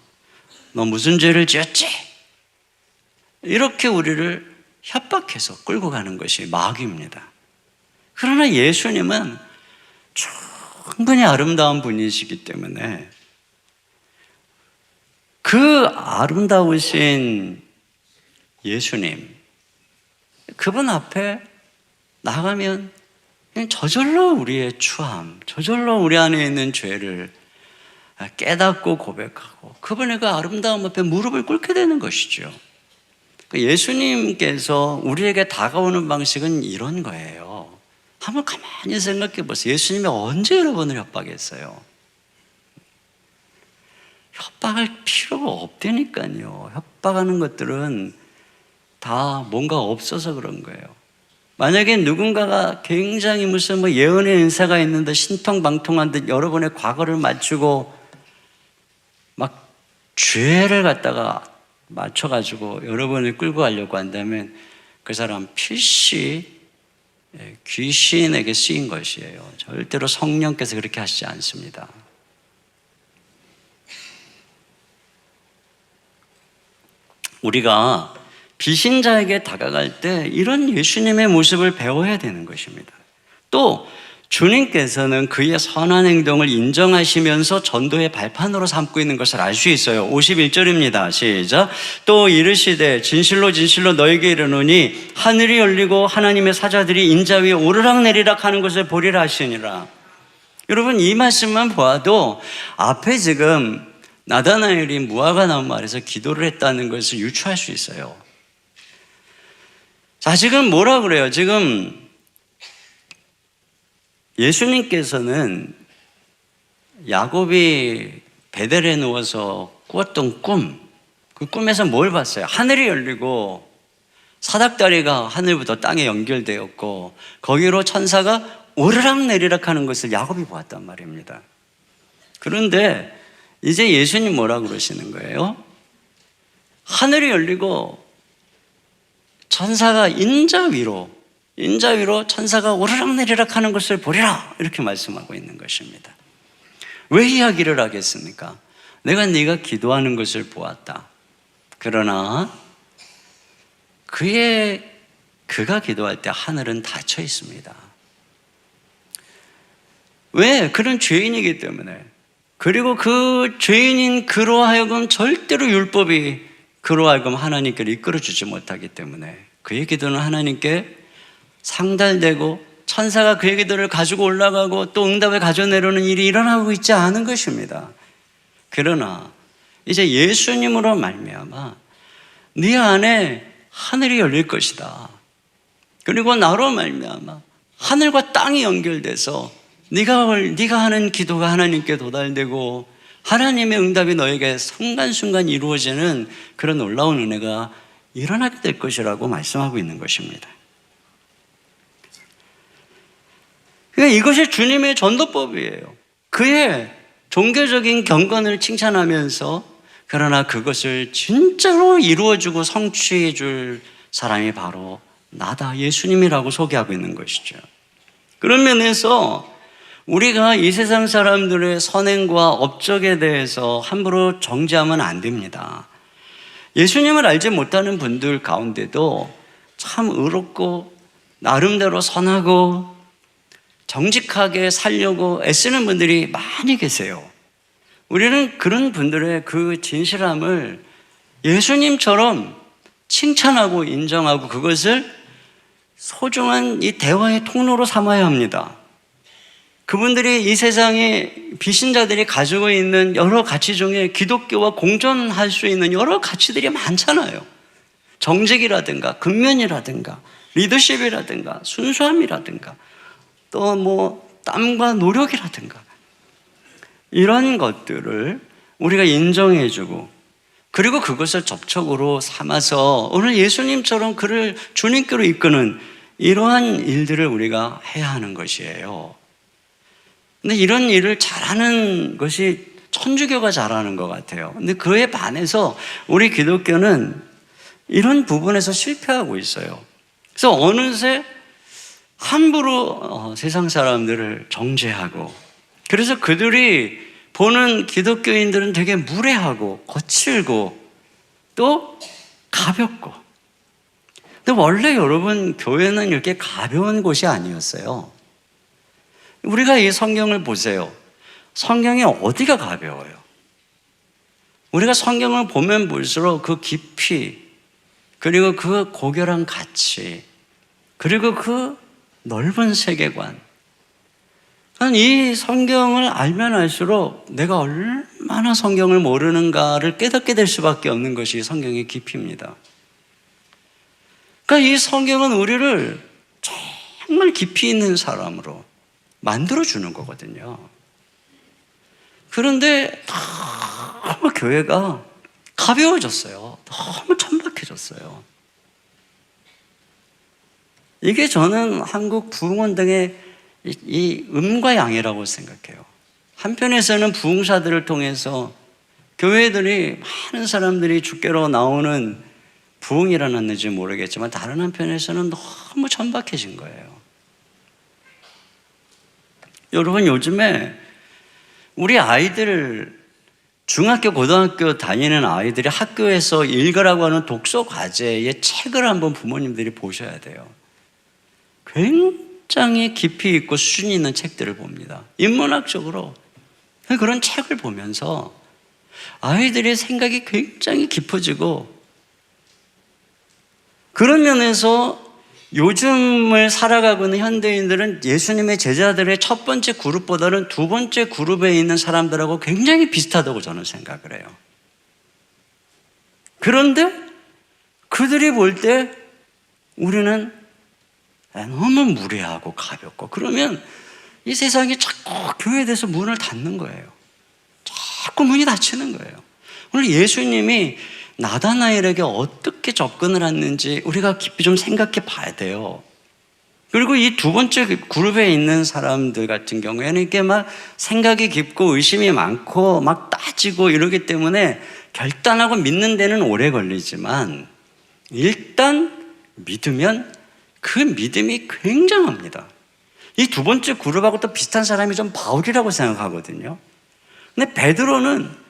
Speaker 1: 너 무슨 죄를 지었지? 이렇게 우리를 협박해서 끌고 가는 것이 마귀입니다. 그러나 예수님은 충분히 아름다운 분이시기 때문에 그 아름다우신 예수님, 그분 앞에 나가면 그냥 저절로 우리의 추함, 저절로 우리 안에 있는 죄를 깨닫고 고백하고 그분의 그 아름다움 앞에 무릎을 꿇게 되는 것이죠. 예수님께서 우리에게 다가오는 방식은 이런 거예요. 한번 가만히 생각해 보세요. 예수님이 언제 여러분을 협박했어요? 협박할 필요가 없다니까요. 협박하는 것들은 다 뭔가 없어서 그런 거예요. 만약에 누군가가 굉장히 무슨 예언의 은사가 있는데 신통방통한 듯 여러분의 과거를 맞추고 막 죄를 갖다가 맞춰가지고 여러분을 끌고 가려고 한다면 그 사람 필시 귀신에게 쓰인 것이에요. 절대로 성령께서 그렇게 하시지 않습니다. 우리가 비신자에게 다가갈 때 이런 예수님의 모습을 배워야 되는 것입니다. 또 주님께서는 그의 선한 행동을 인정하시면서 전도의 발판으로 삼고 있는 것을 알 수 있어요. 51절입니다. 시작. 또 이르시되 진실로 진실로 너에게 이르노니 하늘이 열리고 하나님의 사자들이 인자 위에 오르락내리락 하는 것을 보리라 하시니라. 여러분, 이 말씀만 보아도 앞에 지금 나다나엘이 무화과 나무 아래서 기도를 했다는 것을 유추할 수 있어요. 자, 지금 뭐라 그래요? 지금 예수님께서는 야곱이 베델에 누워서 꾸었던 그 꿈에서 뭘 봤어요? 하늘이 열리고 사닥다리가 하늘부터 땅에 연결되었고 거기로 천사가 오르락내리락 하는 것을 야곱이 보았단 말입니다. 그런데 이제 예수님 뭐라 그러시는 거예요? 하늘이 열리고 천사가 인자 위로 천사가 오르락내리락 하는 것을 보리라, 이렇게 말씀하고 있는 것입니다. 왜 이야기를 하겠습니까? 내가 네가 기도하는 것을 보았다. 그러나 그가 기도할 때 하늘은 닫혀 있습니다. 왜? 그는 죄인이기 때문에. 그리고 그 죄인인 그로 하여금 절대로 율법이 그로 하여금 하나님께로 이끌어주지 못하기 때문에 그의 기도는 하나님께 상달되고 천사가 그의 기도를 가지고 올라가고 또 응답을 가져내려는 일이 일어나고 있지 않은 것입니다. 그러나 이제 예수님으로 말미암아 네 안에 하늘이 열릴 것이다. 그리고 나로 말미암아 하늘과 땅이 연결돼서 네가 하는 기도가 하나님께 도달되고 하나님의 응답이 너에게 순간순간 이루어지는 그런 놀라운 은혜가 일어나게 될 것이라고 말씀하고 있는 것입니다. 그러니까 이것이 주님의 전도법이에요. 그의 종교적인 경건을 칭찬하면서 그러나 그것을 진짜로 이루어주고 성취해 줄 사람이 바로 나다, 예수님이라고 소개하고 있는 것이죠. 그런 면에서 우리가 이 세상 사람들의 선행과 업적에 대해서 함부로 정죄하면 안 됩니다. 예수님을 알지 못하는 분들 가운데도 참 의롭고 나름대로 선하고 정직하게 살려고 애쓰는 분들이 많이 계세요. 우리는 그런 분들의 그 진실함을 예수님처럼 칭찬하고 인정하고 그것을 소중한 이 대화의 통로로 삼아야 합니다. 그분들이 이 세상에 비신자들이 가지고 있는 여러 가치 중에 기독교와 공존할 수 있는 여러 가치들이 많잖아요. 정직이라든가 근면이라든가 리더십이라든가 순수함이라든가 또 땀과 노력이라든가 이런 것들을 우리가 인정해주고 그리고 그것을 접촉으로 삼아서 오늘 예수님처럼 그를 주님께로 이끄는 이러한 일들을 우리가 해야 하는 것이에요. 근데 이런 일을 잘하는 것이 천주교가 잘하는 것 같아요. 근데 그에 반해서 우리 기독교는 이런 부분에서 실패하고 있어요. 그래서 어느새 함부로 세상 사람들을 정죄하고, 그래서 그들이 보는 기독교인들은 되게 무례하고 거칠고 또 가볍고. 근데 원래 여러분, 교회는 이렇게 가벼운 곳이 아니었어요. 우리가 이 성경을 보세요. 성경이 어디가 가벼워요? 우리가 성경을 보면 볼수록 그 깊이, 그리고 그 고결한 가치, 그리고 그 넓은 세계관, 이 성경을 알면 알수록 내가 얼마나 성경을 모르는가를 깨닫게 될 수밖에 없는 것이 성경의 깊이입니다. 그러니까 이 성경은 우리를 정말 깊이 있는 사람으로 만들어주는 거거든요. 그런데 너무 교회가 가벼워졌어요. 너무 천박해졌어요. 이게 저는 한국 부흥운동의 이 음과 양이라고 생각해요. 한편에서는 부흥사들을 통해서 교회들이, 많은 사람들이 주께로 나오는 부흥이 일어났는지 모르겠지만, 다른 한편에서는 너무 천박해진 거예요. 여러분, 요즘에 우리 아이들, 중학교, 고등학교 다니는 아이들이 학교에서 읽으라고 하는 독서 과제의 책을 한번 부모님들이 보셔야 돼요. 굉장히 깊이 있고 수준 있는 책들을 봅니다. 인문학적으로 그런 책을 보면서 아이들의 생각이 굉장히 깊어지고, 그런 면에서 요즘을 살아가고 있는 현대인들은 예수님의 제자들의 첫 번째 그룹보다는 두 번째 그룹에 있는 사람들하고 굉장히 비슷하다고 저는 생각을 해요. 그런데 그들이 볼 때 우리는 너무 무례하고 가볍고, 그러면 이 세상이 자꾸 교회에 대해서 문을 닫는 거예요. 자꾸 문이 닫히는 거예요. 오늘 예수님이 나다나엘에게 어떻게 접근을 했는지 우리가 깊이 좀 생각해 봐야 돼요. 그리고 이 두 번째 그룹에 있는 사람들 같은 경우에는 이게 막 생각이 깊고 의심이 많고 막 따지고 이러기 때문에 결단하고 믿는 데는 오래 걸리지만, 일단 믿으면 그 믿음이 굉장합니다. 이 두 번째 그룹하고 또 비슷한 사람이 좀 바울이라고 생각하거든요. 근데 베드로는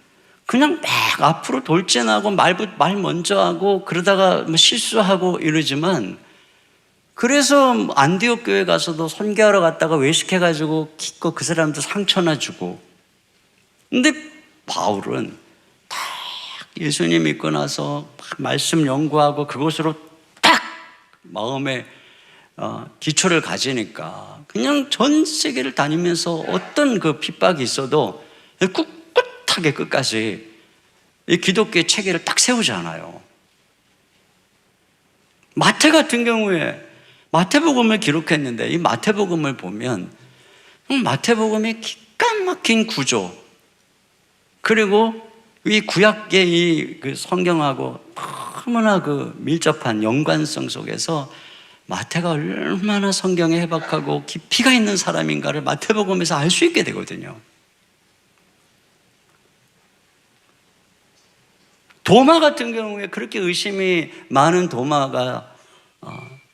Speaker 1: 그냥 막 앞으로 돌진하고 말 먼저 하고, 그러다가 뭐 실수하고 이러지만, 그래서 안디옥 교회 가서도 선교하러 갔다가 외식해가지고 기껏 그 사람도 상처나 주고. 근데 바울은 딱 예수님 믿고 나서 말씀 연구하고 그것으로 딱 마음에 기초를 가지니까 그냥 전 세계를 다니면서 어떤 그 핍박이 있어도 꿋꿋하게 끝까지 이 기독교의 체계를 딱 세우잖아요. 마태 같은 경우에 마태복음을 기록했는데, 이 마태복음을 보면 마태복음의 기가 막힌 구조, 그리고 이 구약의 이 그 성경하고 너무나 그 밀접한 연관성 속에서 마태가 얼마나 성경에 해박하고 깊이가 있는 사람인가를 마태복음에서 알 수 있게 되거든요. 도마 같은 경우에 그렇게 의심이 많은 도마가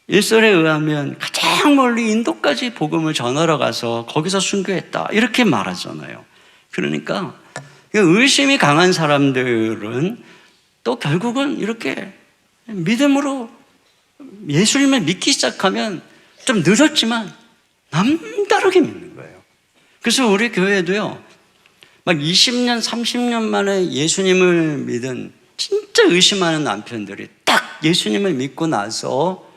Speaker 1: 일설에 의하면 가장 멀리 인도까지 복음을 전하러 가서 거기서 순교했다, 이렇게 말하잖아요. 그러니까 의심이 강한 사람들은 또 결국은 이렇게 믿음으로 예수님을 믿기 시작하면 좀 늦었지만 남다르게 믿는 거예요. 그래서 우리 교회도요, 막 20년, 30년 만에 예수님을 믿은 진짜 의심하는 남편들이 딱 예수님을 믿고 나서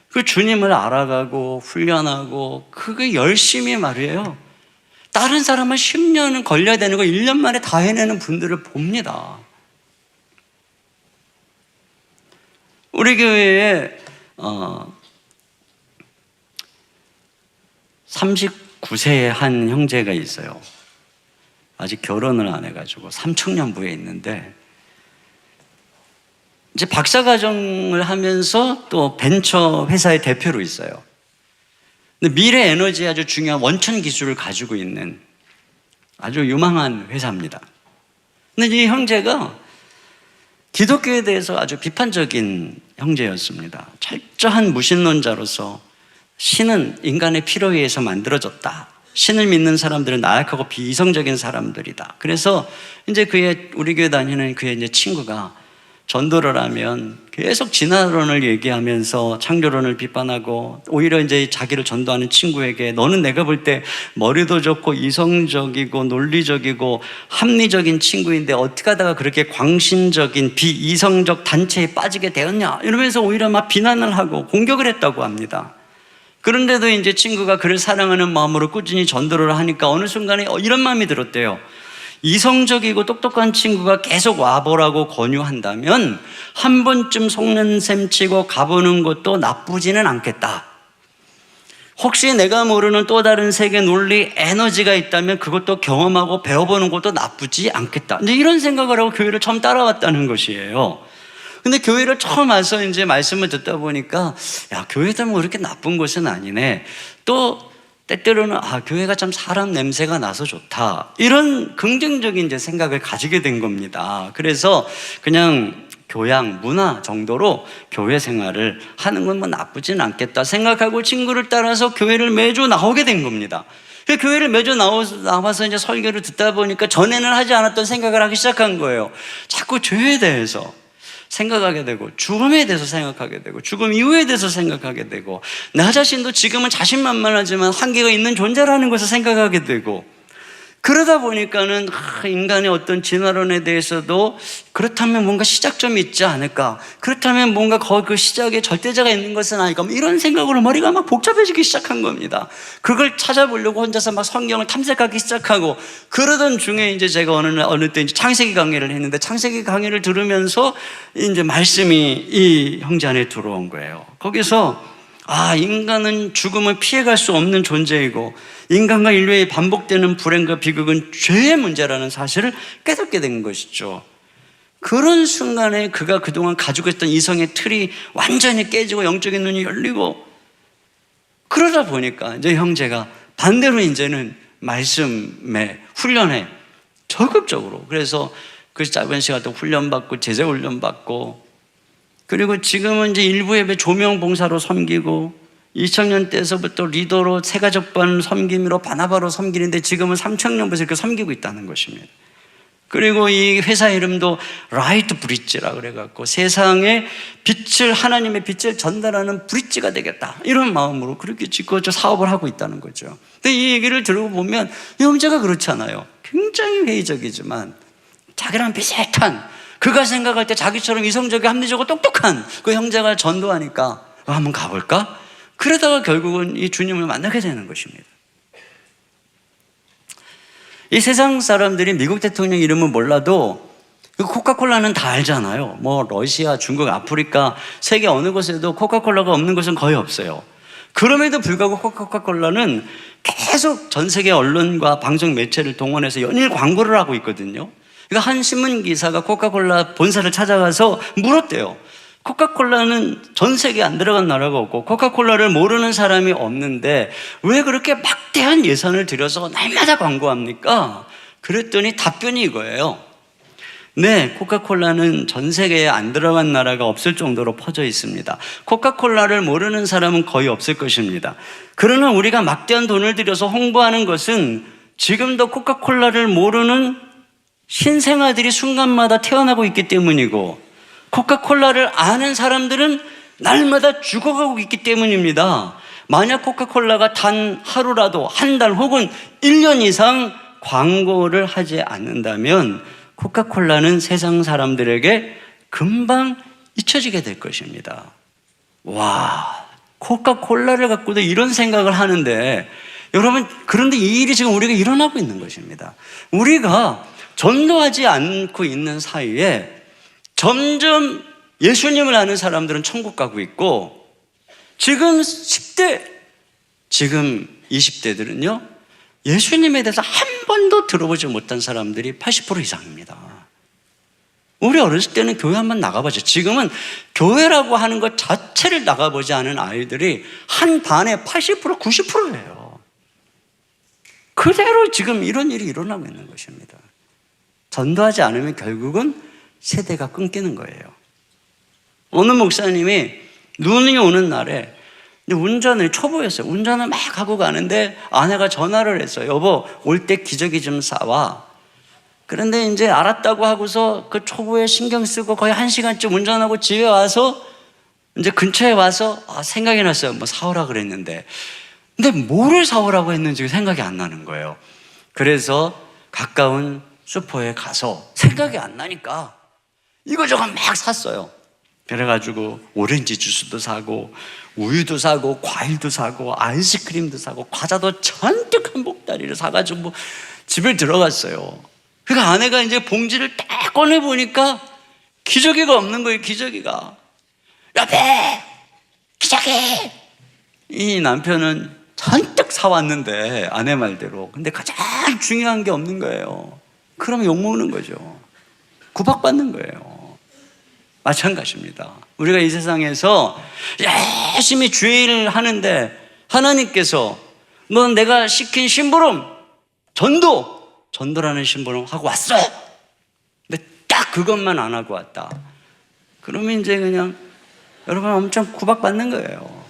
Speaker 1: 그 주님을 알아가고 훈련하고, 그게 열심히 말이에요. 다른 사람은 10년은 걸려야 되는 거 1년 만에 다 해내는 분들을 봅니다. 우리 교회에 39세의 한 형제가 있어요. 아직 결혼을 안 해가지고 삼청년부에 있는데, 이제 박사과정을 하면서 또 벤처 회사의 대표로 있어요. 근데 미래 에너지에 아주 중요한 원천 기술을 가지고 있는 아주 유망한 회사입니다. 근데 이 형제가 기독교에 대해서 아주 비판적인 형제였습니다. 철저한 무신론자로서 신은 인간의 필요에 의해서 만들어졌다. 신을 믿는 사람들은 나약하고 비이성적인 사람들이다. 그래서 이제 우리 교회 다니는 그의 이제 친구가 전도를 하면 계속 진화론을 얘기하면서 창조론을 비판하고, 오히려 이제 자기를 전도하는 친구에게 너는 내가 볼 때 머리도 좋고 이성적이고 논리적이고 합리적인 친구인데 어떻게 하다가 그렇게 광신적인 비이성적 단체에 빠지게 되었냐 이러면서 오히려 막 비난을 하고 공격을 했다고 합니다. 그런데도 이제 친구가 그를 사랑하는 마음으로 꾸준히 전도를 하니까 어느 순간에 이런 마음이 들었대요. 이성적이고 똑똑한 친구가 계속 와보라고 권유한다면 한 번쯤 속는 셈 치고 가보는 것도 나쁘지는 않겠다. 혹시 내가 모르는 또 다른 세계 논리 에너지가 있다면 그것도 경험하고 배워보는 것도 나쁘지 않겠다. 이제 이런 생각을 하고 교회를 처음 따라왔다는 것이에요. 근데 교회를 처음 와서 이제 말씀을 듣다 보니까 야, 교회도 뭐 그렇게 나쁜 것은 아니네. 또 때때로는 교회가 참 사람 냄새가 나서 좋다. 이런 긍정적인 이제 생각을 가지게 된 겁니다. 그래서 그냥 교양, 문화 정도로 교회 생활을 하는 건 뭐 나쁘진 않겠다 생각하고 친구를 따라서 교회를 매주 나오게 된 겁니다. 교회를 매주 나와서 이제 설교를 듣다 보니까 전에는 하지 않았던 생각을 하기 시작한 거예요. 자꾸 죄에 대해서 생각하게 되고, 죽음에 대해서 생각하게 되고, 죽음 이후에 대해서 생각하게 되고, 나 자신도 지금은 자신만만하지만 한계가 있는 존재라는 것을 생각하게 되고, 그러다 보니까는 인간의 어떤 진화론에 대해서도 그렇다면 뭔가 시작점이 있지 않을까, 그렇다면 뭔가 그 시작에 절대자가 있는 것은 아닐까, 이런 생각으로 머리가 막 복잡해지기 시작한 겁니다. 그걸 찾아보려고 혼자서 막 성경을 탐색하기 시작하고, 그러던 중에 이제 제가 어느 때 이제 창세기 강의를 했는데, 창세기 강의를 들으면서 이제 말씀이 이 형제 안에 들어온 거예요. 거기서 인간은 죽음을 피해갈 수 없는 존재이고 인간과 인류의 반복되는 불행과 비극은 죄의 문제라는 사실을 깨닫게 된 것이죠. 그런 순간에 그가 그동안 가지고 있던 이성의 틀이 완전히 깨지고 영적인 눈이 열리고, 그러다 보니까 이제 형제가 반대로 이제는 말씀에 훈련에 적극적으로, 그래서 그 짧은 시간 동안 훈련받고 제자 훈련받고, 그리고 지금은 이제 일부 예배 조명 봉사로 섬기고, 2000년 때서부터 리더로 세가족반 섬김으로 바나바로 섬기는데 지금은 3000년부터 이렇게 섬기고 있다는 것입니다. 그리고 이 회사 이름도 라이트 브릿지라 그래갖고 세상에 빛을, 하나님의 빛을 전달하는 브릿지가 되겠다, 이런 마음으로 그렇게 짓고져 사업을 하고 있다는 거죠. 근데 이 얘기를 들고 보면 이 형제가 그렇잖아요. 굉장히 회의적이지만 자기랑 비슷한, 그가 생각할 때 자기처럼 이성적이고 합리적이고 똑똑한 그 형제가 전도하니까 한번 가볼까? 그러다가 결국은 이 주님을 만나게 되는 것입니다. 이 세상 사람들이 미국 대통령 이름은 몰라도 코카콜라는 다 알잖아요. 뭐 러시아, 중국, 아프리카, 세계 어느 곳에도 코카콜라가 없는 곳은 거의 없어요. 그럼에도 불구하고 코카콜라는 계속 전 세계 언론과 방송 매체를 동원해서 연일 광고를 하고 있거든요. 그러니까 한 신문 기사가 코카콜라 본사를 찾아가서 물었대요. 코카콜라는 전 세계에 안 들어간 나라가 없고 코카콜라를 모르는 사람이 없는데 왜 그렇게 막대한 예산을 들여서 날마다 광고합니까? 그랬더니 답변이 이거예요. 네, 코카콜라는 전 세계에 안 들어간 나라가 없을 정도로 퍼져 있습니다. 코카콜라를 모르는 사람은 거의 없을 것입니다. 그러나 우리가 막대한 돈을 들여서 홍보하는 것은 지금도 코카콜라를 모르는 신생아들이 순간마다 태어나고 있기 때문이고, 코카콜라를 아는 사람들은 날마다 죽어가고 있기 때문입니다. 만약 코카콜라가 단 하루라도 한 달 혹은 1년 이상 광고를 하지 않는다면 코카콜라는 세상 사람들에게 금방 잊혀지게 될 것입니다. 와, 코카콜라를 갖고도 이런 생각을 하는데, 여러분, 그런데 이 일이 지금 우리가 일어나고 있는 것입니다. 우리가 전도하지 않고 있는 사이에 점점 예수님을 아는 사람들은 천국 가고 있고, 지금 10대, 지금 20대들은요, 예수님에 대해서 한 번도 들어보지 못한 사람들이 80% 이상입니다. 우리 어렸을 때는 교회 한번 나가보죠. 지금은 교회라고 하는 것 자체를 나가보지 않은 아이들이 한 반에 80%, 90%예요. 그대로 지금 이런 일이 일어나고 있는 것입니다. 전도하지 않으면 결국은 세대가 끊기는 거예요. 어느 목사님이 눈이 오는 날에 근데 운전을 초보였어요. 운전을 막 하고 가는데 아내가 전화를 했어요. 여보, 올 때 기저귀 좀 싸와. 그런데 이제 알았다고 하고서 그 초보에 신경 쓰고 거의 1시간쯤 운전하고 집에 와서 이제 근처에 와서 생각이 났어요. 뭐 사오라 그랬는데. 근데 뭐를 사오라고 했는지 생각이 안 나는 거예요. 그래서 가까운 슈퍼에 가서 생각이 안 나니까 이거저거 막 샀어요. 그래가지고 오렌지 주스도 사고 우유도 사고 과일도 사고 아이스크림도 사고 과자도 잔뜩 한 봉다리를 사가지고 집에 들어갔어요. 그러니까 아내가 이제 봉지를 딱 꺼내보니까 기저귀가 없는 거예요. 기저귀가. 옆에 기저귀. 이 남편은 잔뜩 사왔는데 아내 말대로. 근데 가장 중요한 게 없는 거예요. 그러면 욕먹는 거죠. 구박받는 거예요. 마찬가지입니다. 우리가 이 세상에서 열심히 주의 일을 하는데 하나님께서 넌 내가 시킨 심부름 전도라는 심부름 하고 왔어. 근데 딱 그것만 안 하고 왔다. 그러면 이제 그냥 여러분 엄청 구박받는 거예요.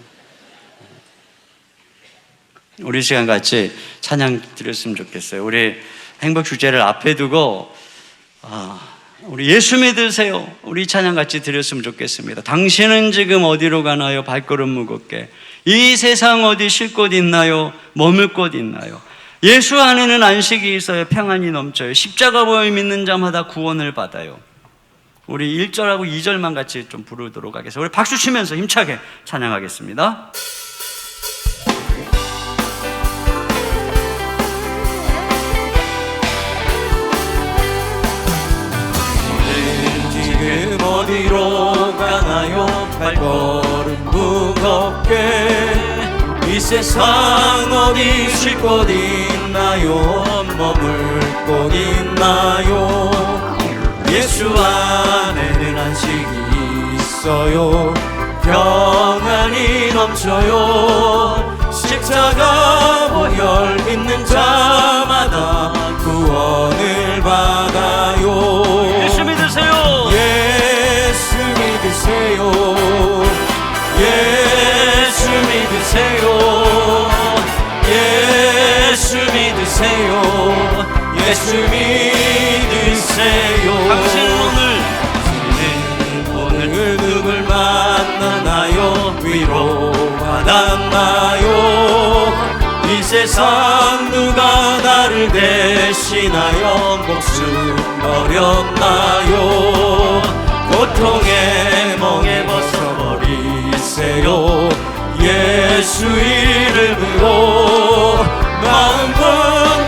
Speaker 1: 우리 시간 같이 찬양 드렸으면 좋겠어요. 우리 행복 주제를 앞에 두고 우리 예수 믿으세요. 우리 찬양 같이 드렸으면 좋겠습니다. 당신은 지금 어디로 가나요? 발걸음 무겁게. 이 세상 어디 쉴 곳 있나요? 머물 곳 있나요? 예수 안에는 안식이 있어요. 평안이 넘쳐요. 십자가 보여 믿는 자마다 구원을 받아요. 우리 1절하고 2절만 같이 좀 부르도록 하겠습니다. 우리 박수 치면서 힘차게 찬양하겠습니다.
Speaker 2: 지금 어디로 가나요? 발걸음 무겁게. 이 세상 어디 쉴 곳 있나요? 머물 곳 있나요? 예수 안에는 안식이 있어요. 평안이 넘쳐요. 십자가 보혈 믿는 자마다 구원을 받아요.
Speaker 1: 예수 믿으세요.
Speaker 2: 예수 믿으세요. 예수 믿으세요. 예수 믿으세요. 예수 믿으세요.
Speaker 1: 당신은
Speaker 2: 오늘 누굴 만나나요? 위로 받았나요? 이 세상 누가 나를 대신하여 목숨 버렸나요? 고통의 멍에 벗어버리세요. 예수 이름으로 마음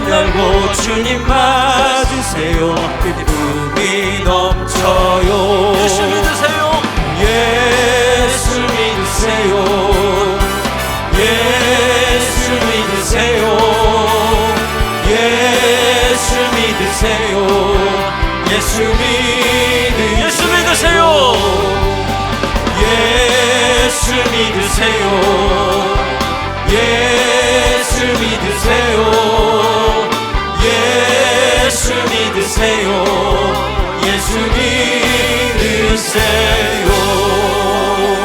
Speaker 2: 열고 주님 맞으세요. 기쁨이 넘쳐요.
Speaker 1: 예수 믿으세요.
Speaker 2: 예수 믿으세요. 예수 믿으세요. 예수 믿으세요. 예수 믿으세요.
Speaker 1: 예수 믿으세요.
Speaker 2: 예수 믿으세요. 예수 믿으세요. 예수 믿으세요. 예수 믿으세요.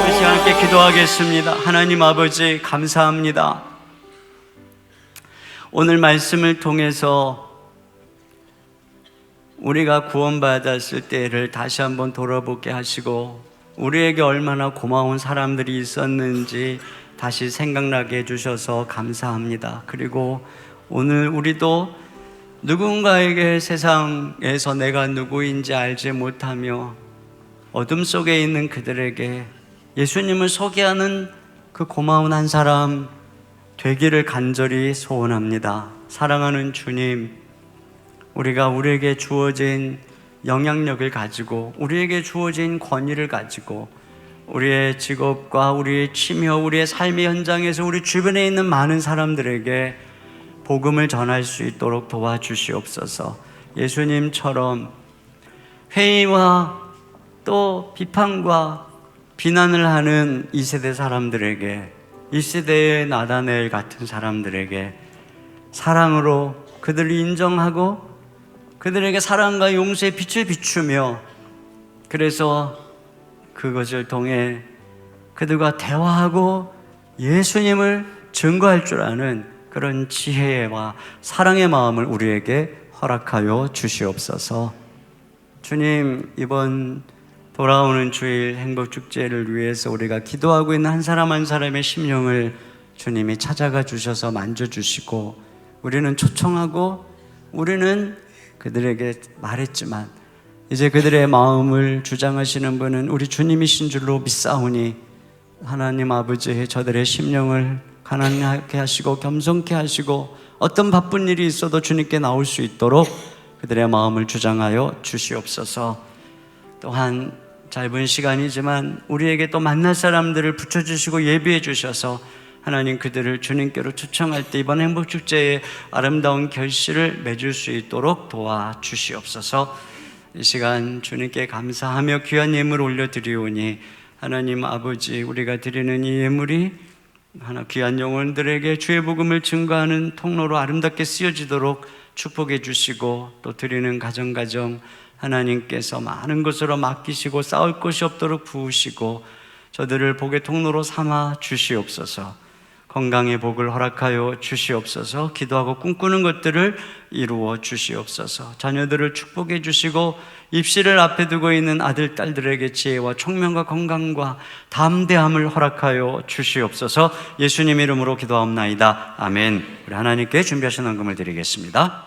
Speaker 1: 다시 함께 기도하겠습니다. 하나님 아버지 감사합니다. 오늘 말씀을 통해서 우리가 구원받았을 때를 다시 한번 돌아보게 하시고 우리에게 얼마나 고마운 사람들이 있었는지 다시 생각나게 해주셔서 감사합니다. 그리고 오늘 우리도 누군가에게 세상에서 내가 누구인지 알지 못하며 어둠 속에 있는 그들에게 예수님을 소개하는 그 고마운 한 사람 되기를 간절히 소원합니다. 사랑하는 주님, 우리가 우리에게 주어진 영향력을 가지고 우리에게 주어진 권위를 가지고 우리의 직업과 우리의 취미와 우리의 삶의 현장에서 우리 주변에 있는 많은 사람들에게 복음을 전할 수 있도록 도와주시옵소서. 예수님처럼 회의와 또 비판과 비난을 하는 이 세대 사람들에게, 이 세대의 나다넬 같은 사람들에게 사랑으로 그들을 인정하고 그들에게 사랑과 용서의 빛을 비추며, 그래서 그것을 통해 그들과 대화하고 예수님을 증거할 줄 아는 그런 지혜와 사랑의 마음을 우리에게 허락하여 주시옵소서. 주님, 이번 돌아오는 주일 행복축제를 위해서 우리가 기도하고 있는 한 사람 한 사람의 심령을 주님이 찾아가 주셔서 만져주시고, 우리는 초청하고 우리는 그들에게 말했지만 이제 그들의 마음을 주장하시는 분은 우리 주님이신 줄로 믿사오니 하나님 아버지, 저들의 심령을 가난하게 하시고 겸손케 하시고 어떤 바쁜 일이 있어도 주님께 나올 수 있도록 그들의 마음을 주장하여 주시옵소서. 또한 짧은 시간이지만 우리에게 또 만날 사람들을 붙여주시고 예비해 주셔서 하나님 그들을 주님께로 초청할 때 이번 행복축제의 아름다운 결실을 맺을 수 있도록 도와주시옵소서. 이 시간 주님께 감사하며 귀한 예물 올려드리오니 하나님 아버지, 우리가 드리는 이 예물이 귀한 영혼들에게 주의 복음을 증거하는 통로로 아름답게 쓰여지도록 축복해 주시고, 또 드리는 가정 하나님께서 많은 것으로 맡기시고 싸울 것이 없도록 부으시고 저들을 복의 통로로 삼아 주시옵소서. 건강의 복을 허락하여 주시옵소서. 기도하고 꿈꾸는 것들을 이루어 주시옵소서. 자녀들을 축복해 주시고 입시를 앞에 두고 있는 아들, 딸들에게 지혜와 총명과 건강과 담대함을 허락하여 주시옵소서. 예수님 이름으로 기도하옵나이다. 아멘. 우리 하나님께 준비하신 헌금을 드리겠습니다.